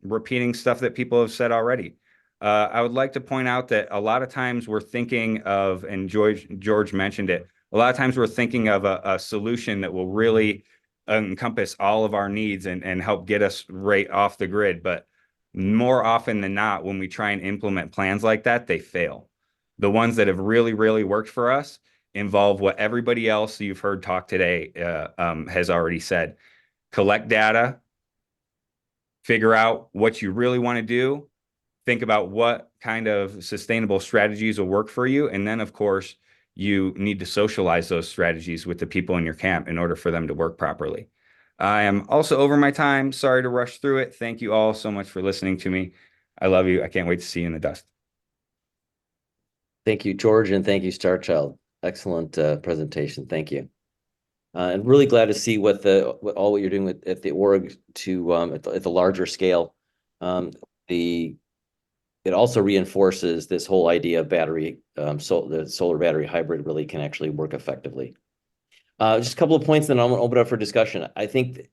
repeating stuff that people have said already. I would like to point out that a lot of times we're thinking of, and George mentioned it, a lot of times we're thinking of a solution that will really encompass all of our needs and help get us right off the grid. But more often than not, when we try and implement plans like that, they fail. The ones that have really, really worked for us involve what everybody else you've heard talk today has already said. Collect data, figure out what you really want to do, think about what kind of sustainable strategies will work for you. And then, of course, you need to socialize those strategies with the people in your camp in order for them to work properly. I am also over my time. Sorry to rush through it. Thank you all so much for listening to me. I love you. I can't wait to see you in the dust. Thank you, George, and thank you, Starchild. Excellent presentation. Thank you. And really glad to see what you're doing at the org to at the larger scale. It also reinforces this whole idea of battery, the solar battery hybrid really can actually work effectively. Just a couple of points, then I'm gonna open it up for discussion. I think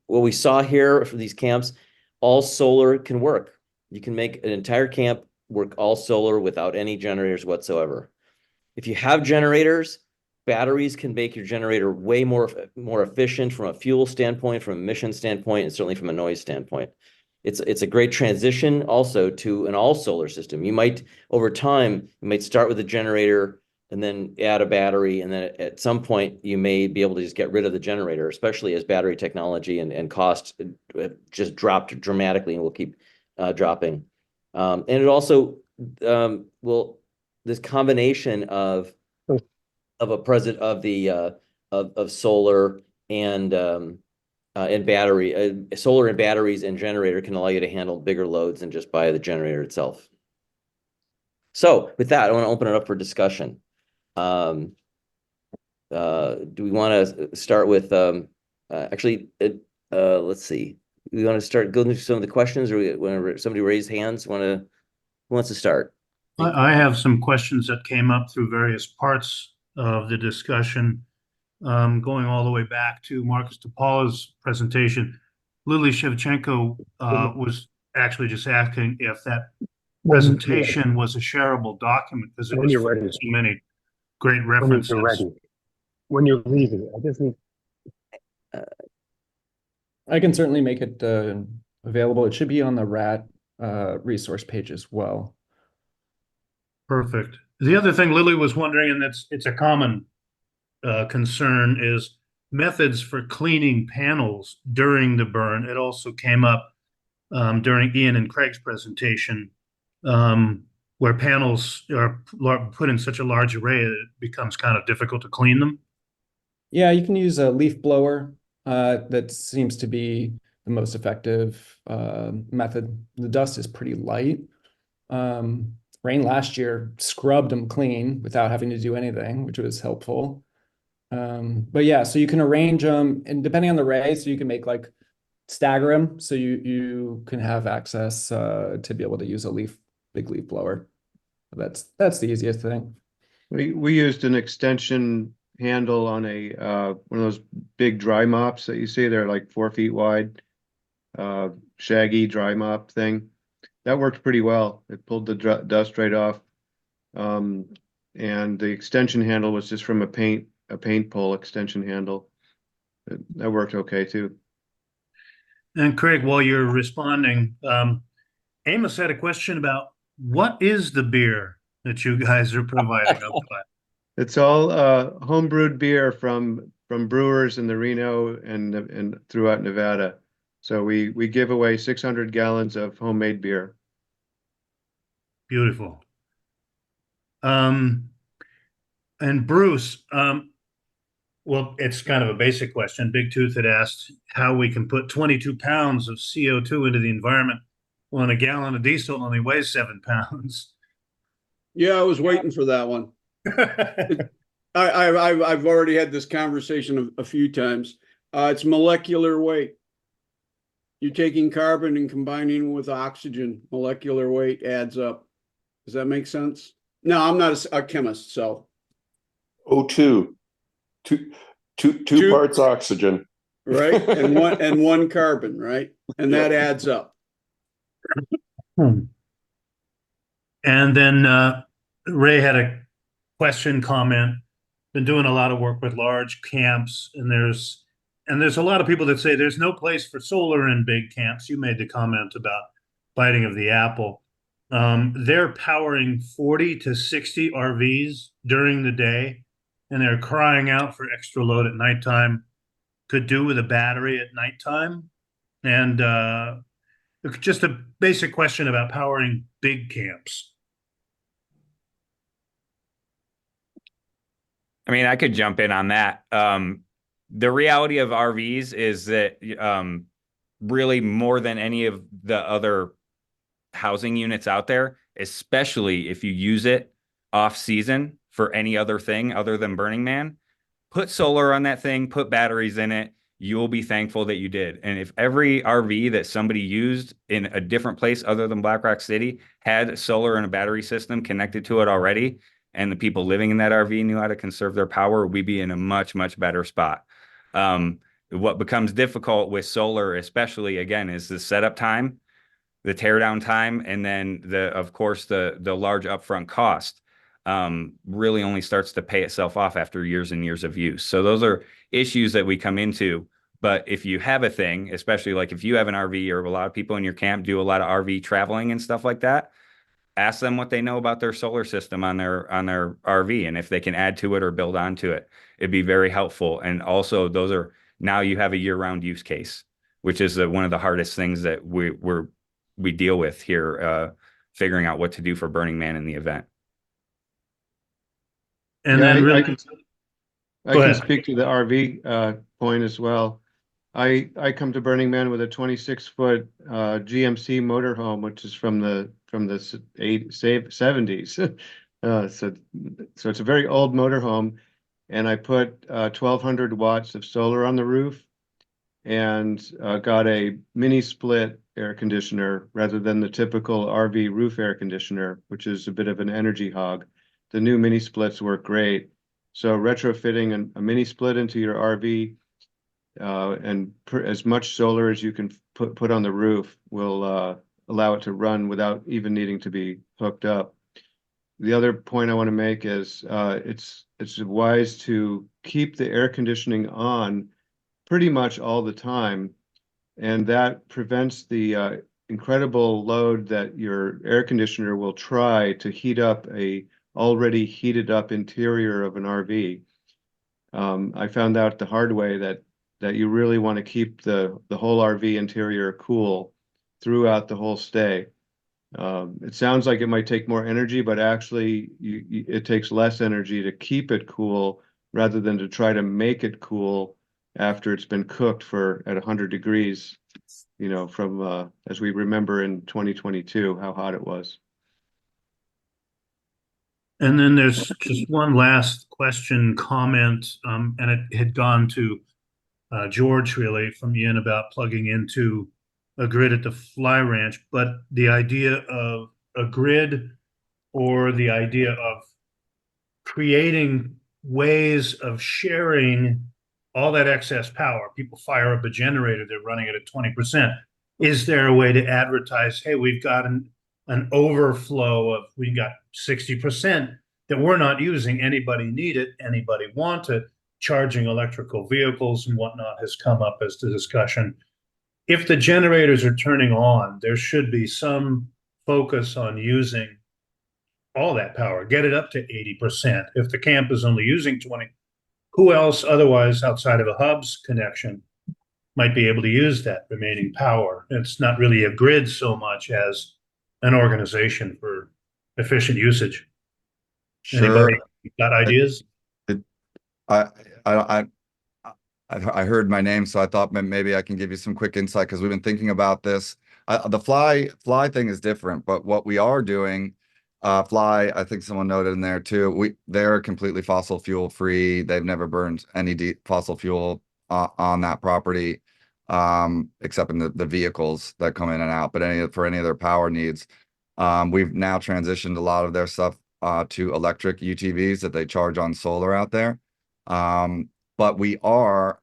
what we saw here for these camps, all solar can work. You can make an entire camp work all solar without any generators whatsoever. If you have generators, batteries can make your generator way more efficient from a fuel standpoint, from an emission standpoint, and certainly from a noise standpoint. It's a great transition also to an all solar system. You might, over time, you might start with a generator and then add a battery, and then at some point you may be able to just get rid of the generator, especially as battery technology and cost just dropped dramatically and will keep dropping. And it also will, this combination of solar and battery, solar and batteries and generator can allow you to handle bigger loads than just by the generator itself. So with that, I want to open it up for discussion. Do we want to start with let's see. We want to start going through some of the questions, or whenever somebody raise hands, who wants to start? I have some questions that came up through various parts of the discussion, going all the way back to Marcus DePaula's presentation. Lily Shevchenko was actually just asking if that presentation was a shareable document, because it was so many great references. When you're leaving, I just need. I can certainly make it available. It should be on the RAT resource page as well. Perfect. The other thing Lily was wondering, and it's a common concern, is methods for cleaning panels during the burn. It also came up during Ian and Craig's presentation, where panels are put in such a large array, it becomes kind of difficult to clean them. Yeah, you can use a leaf blower. That seems to be the most effective method. The dust is pretty light. Rain last year scrubbed them clean without having to do anything, which was helpful. But yeah, so you can arrange them, and depending on the array, so you can make stagger them, so you can have access to be able to use a big leaf blower. That's the easiest thing. We used an extension handle on a one of those big dry mops that you see. They're like 4 feet wide, shaggy dry mop thing. That worked pretty well. It pulled the dust right off. And the extension handle was just from a paint pole extension handle. That worked okay too. And Craig, while you're responding, Amos had a question about what is the beer that you guys are providing up by? It's all homebrewed beer from brewers in the Reno and throughout Nevada. So we give away 600 gallons of homemade beer. Beautiful. And Bruce, well, it's kind of a basic question. Big Tooth had asked how we can put 22 pounds of CO2 into the environment when a gallon of diesel only weighs 7 pounds. Yeah, I was waiting for that one. I've already had this conversation a few times. It's molecular weight. You're taking carbon and combining with oxygen. Molecular weight adds up. Does that make sense? No, I'm not a chemist, so. O2. Two Two- parts oxygen. right? And one carbon, right? And that adds up. And then Ray had a question, comment. Been doing a lot of work with large camps, and there's a lot of people that say there's no place for solar in big camps. You made the comment about biting of the apple. They're powering 40 to 60 RVs during the day, and they're crying out for extra load at nighttime. Could do with a battery at nighttime. And just a basic question about powering big camps. I mean, I could jump in on that. The reality of RVs is that really more than any of the other housing units out there, especially if you use it off season for any other thing other than Burning Man, put solar on that thing, put batteries in it. You will be thankful that you did. And if every RV that somebody used in a different place other than Black Rock City had solar and a battery system connected to it already, and the people living in that RV knew how to conserve their power, we'd be in a much, much better spot. What becomes difficult with solar, especially again, is the setup time, the teardown time, and then of course, the large upfront cost. Really only starts to pay itself off after years and years of use. So those are issues that we come into. But if you have a thing, especially like if you have an RV or a lot of people in your camp do a lot of RV traveling and stuff like that, ask them what they know about their solar system on their RV and if they can add to it or build onto it. It'd be very helpful. And also now you have a year-round use case, which is one of the hardest things that we deal with here, figuring out what to do for Burning Man in the event. And Yeah, then really, I Go can ahead. speak to the RV point as well. I come to Burning Man with a 26-foot GMC motorhome, which is from the 70s. So it's a very old motorhome, and I put 1,200 watts of solar on the roof, and got a mini split air conditioner rather than the typical RV roof air conditioner, which is a bit of an energy hog. The new mini splits work great. So retrofitting a mini split into your RV and as much solar as you can put on the roof will allow it to run without even needing to be hooked up. The other point I want to make is it's wise to keep the air conditioning on pretty much all the time, and that prevents the incredible load that your air conditioner will try to heat up a already heated up interior of an RV. I found out the hard way that you really want to keep the whole RV interior cool throughout the whole stay. It sounds like it might take more energy, but actually it takes less energy to keep it cool rather than to try to make it cool after it's been cooked at 100 degrees, from as we remember in 2022, how hot it was. And then there's just one last question, comment, and it had gone to George really from Ian about plugging into a grid at the Fly Ranch, but the idea of a grid or the idea of creating ways of sharing all that excess power. People fire up a generator, they're running it at 20%. Is there a way to advertise, hey, we've got an overflow of, we got 60% that we're not using, anybody need it, anybody want it? Charging electrical vehicles and whatnot has come up as the discussion. If the generators are turning on, there should be some focus on using all that power, get it up to 80%. If the camp is only using 20, who else otherwise outside of a hubs connection might be able to use that remaining power? It's not really a grid so much as an organization for efficient usage. Sure. Anybody got ideas? I heard my name, so I thought maybe I can give you some quick insight because we've been thinking about this. The fly thing is different, but what we are doing, Fly, I think someone noted in there too. They're completely fossil fuel free. They've never burned any fossil fuel on that property, except in the vehicles that come in and out. But for any of their power needs, we've now transitioned a lot of their stuff to electric UTVs that they charge on solar out there. but we are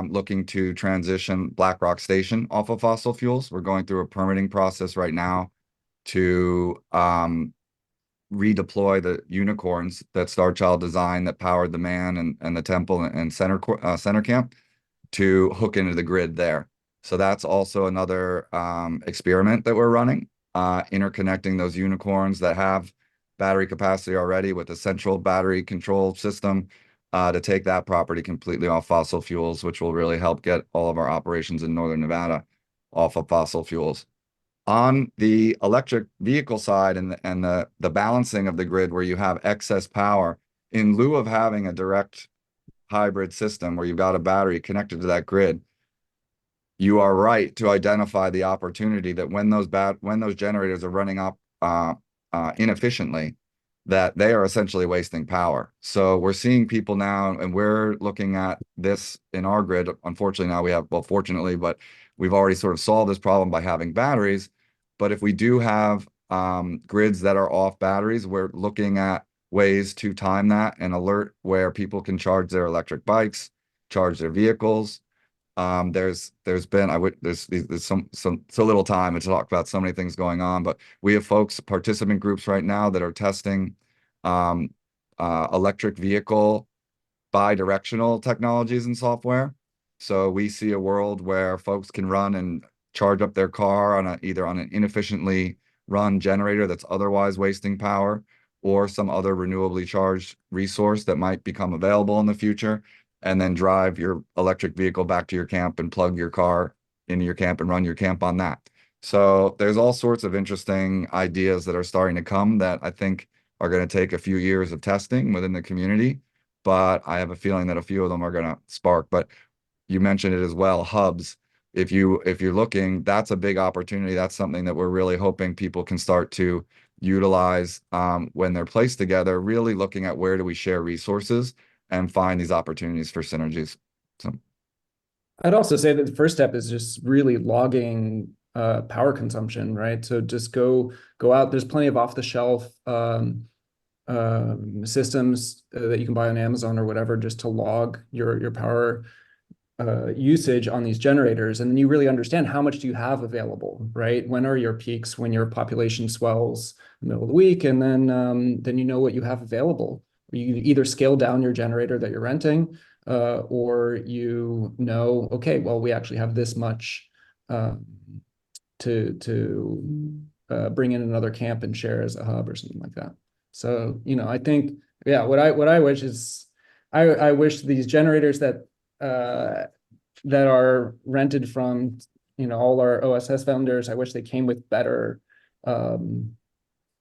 looking to transition Black Rock Station off of fossil fuels. We're going through a permitting process right now to redeploy the unicorns that Star Child designed that powered the man and the temple and center camp to hook into the grid there. So that's also another experiment that we're running, interconnecting those unicorns that have battery capacity already with a central battery control system to take that property completely off fossil fuels, which will really help get all of our operations in Northern Nevada off of fossil fuels. On the electric vehicle side and the balancing of the grid where you have excess power, in lieu of having a direct hybrid system where you've got a battery connected to that grid, you are right to identify the opportunity that when those generators are running up inefficiently, that they are essentially wasting power. So we're seeing people now, and we're looking at this in our grid. Unfortunately, now we have, well, fortunately, but we've already sort of solved this problem by having batteries. But if we do have grids that are off batteries, we're looking at ways to time that and alert where people can charge their electric bikes, charge their vehicles. There's so little time to talk about so many things going on, but we have participant groups right now that are testing electric vehicle bi-directional technologies and software. So we see a world where folks can run and charge up their car on either on an inefficiently run generator that's otherwise wasting power, or some other renewably charged resource that might become available in the future, and then drive your electric vehicle back to your camp and plug your car into your camp and run your camp on that. So there's all sorts of interesting ideas that are starting to come that I think are going to take a few years of testing within the community, but I have a feeling that a few of them are going to spark. But you mentioned it as well, hubs. If you're looking, that's a big opportunity. That's something that we're really hoping people can start to utilize when they're placed together, really looking at where do we share resources and find these opportunities for synergies. So I'd also say that the first step is just really logging power consumption, right? So just go out. There's plenty of off-the-shelf systems that you can buy on Amazon or whatever, just to log your power usage on these generators, and then you really understand how much do you have available, right? When are your peaks, when your population swells in the middle of the week, and then you know what you have available. You either scale down your generator that you're renting, or you know, okay, well, we actually have this much to bring in another camp and share as a hub or something like that. So, you know, I think, yeah, what I wish is, I wish these generators that are rented from, you know, all our OSS vendors, I wish they came with better, you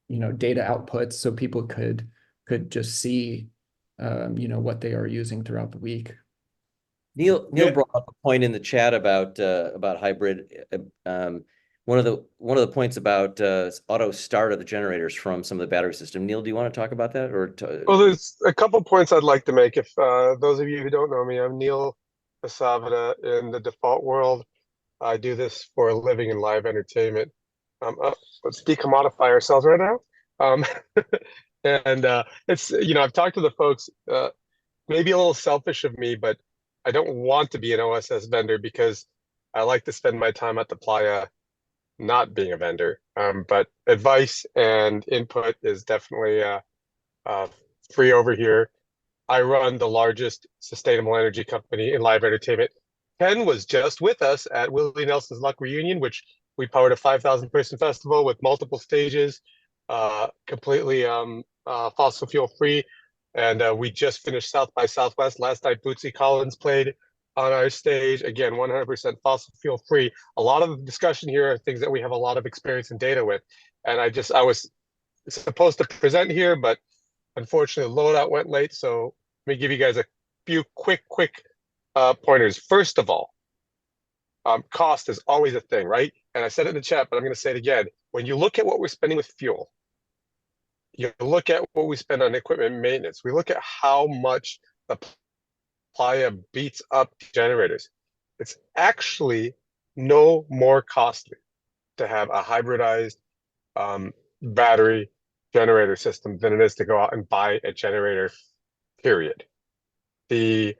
know, data outputs so people could just see, you know, what they are using throughout the week. Neil Yeah. brought up a point in the chat about hybrid. One of the points about auto start of the generators from some of the battery system. Neil, do you want to talk about that, or Well, there's a couple points I'd like to make. If those of you who don't know me, I'm Neil Pasavada in the default world. I do this for a living in live entertainment. Let's decommodify ourselves right now. And it's, you know, I've talked to the folks, maybe a little selfish of me, but I don't want to be an OSS vendor because I like to spend my time at the Playa not being a vendor. But advice and input is definitely free over here. I run the largest sustainable energy company in live entertainment. Ken was just with us at Willie Nelson's Luck Reunion, which we powered a 5,000 person festival with multiple stages, completely fossil fuel free. And we just finished South by Southwest. Last night, Bootsy Collins played on our stage. Again, 100% fossil fuel free. A lot of the discussion here are things that we have a lot of experience and data with. And I was supposed to present here, but unfortunately, loadout went late, so let me give you guys a few quick pointers. First of all, cost is always a thing, right? And I said it in the chat, but I'm going to say it again. When you look at what we're spending with fuel, you look at what we spend on equipment maintenance, we look at how much the Playa beats up generators. It's actually no more costly to have a hybridized battery generator system than it is to go out and buy a generator, period. The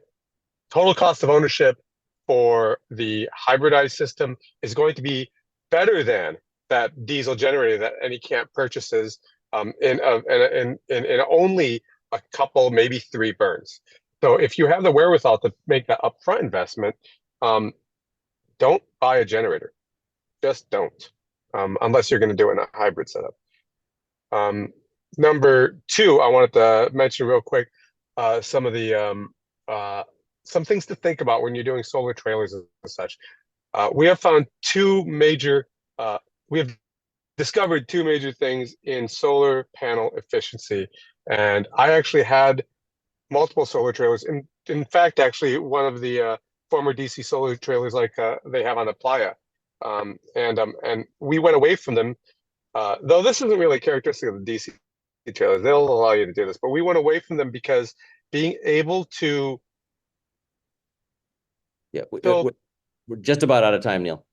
total cost of ownership for the hybridized system is going to be better than that diesel generator that any camp purchases in only a couple, maybe 3 burns. So if you have the wherewithal to make that upfront investment, don't buy a generator. Just don't, unless you're going to do it in a hybrid setup. Number 2, I wanted to mention real quick some of the some things to think about when you're doing solar trailers and such. We have found we have discovered 2 major things in solar panel efficiency. And I actually had multiple solar trailers. In fact, actually, one of the former DC solar trailers like they have on the Playa. And we went away from them, though this isn't really characteristic of the DC trailers. They'll allow you to do this, but we went away from them because being able to Yeah, we're just about out of time, Neil.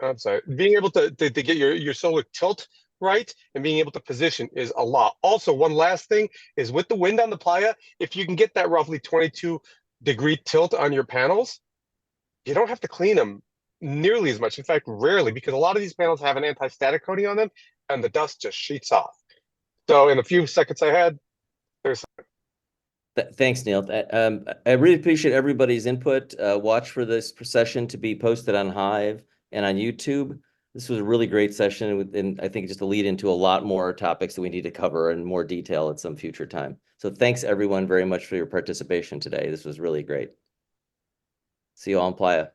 I'm sorry, being able to get your solar tilt right and being able to position is a lot. Also, one last thing is with the wind on the Playa, if you can get that roughly 22-degree tilt on your panels, you don't have to clean them nearly as much. In fact, rarely, because a lot of these panels have an anti-static coating on them and the dust just sheets off. So in the few seconds I had, there's Thanks, Neil. I really appreciate everybody's input. Watch for this session to be posted on Hive and on YouTube. This was a really great session, and I think just a lead into a lot more topics that we need to cover in more detail at some future time. So thanks everyone very much for your participation today. This was really great. See you all in Playa.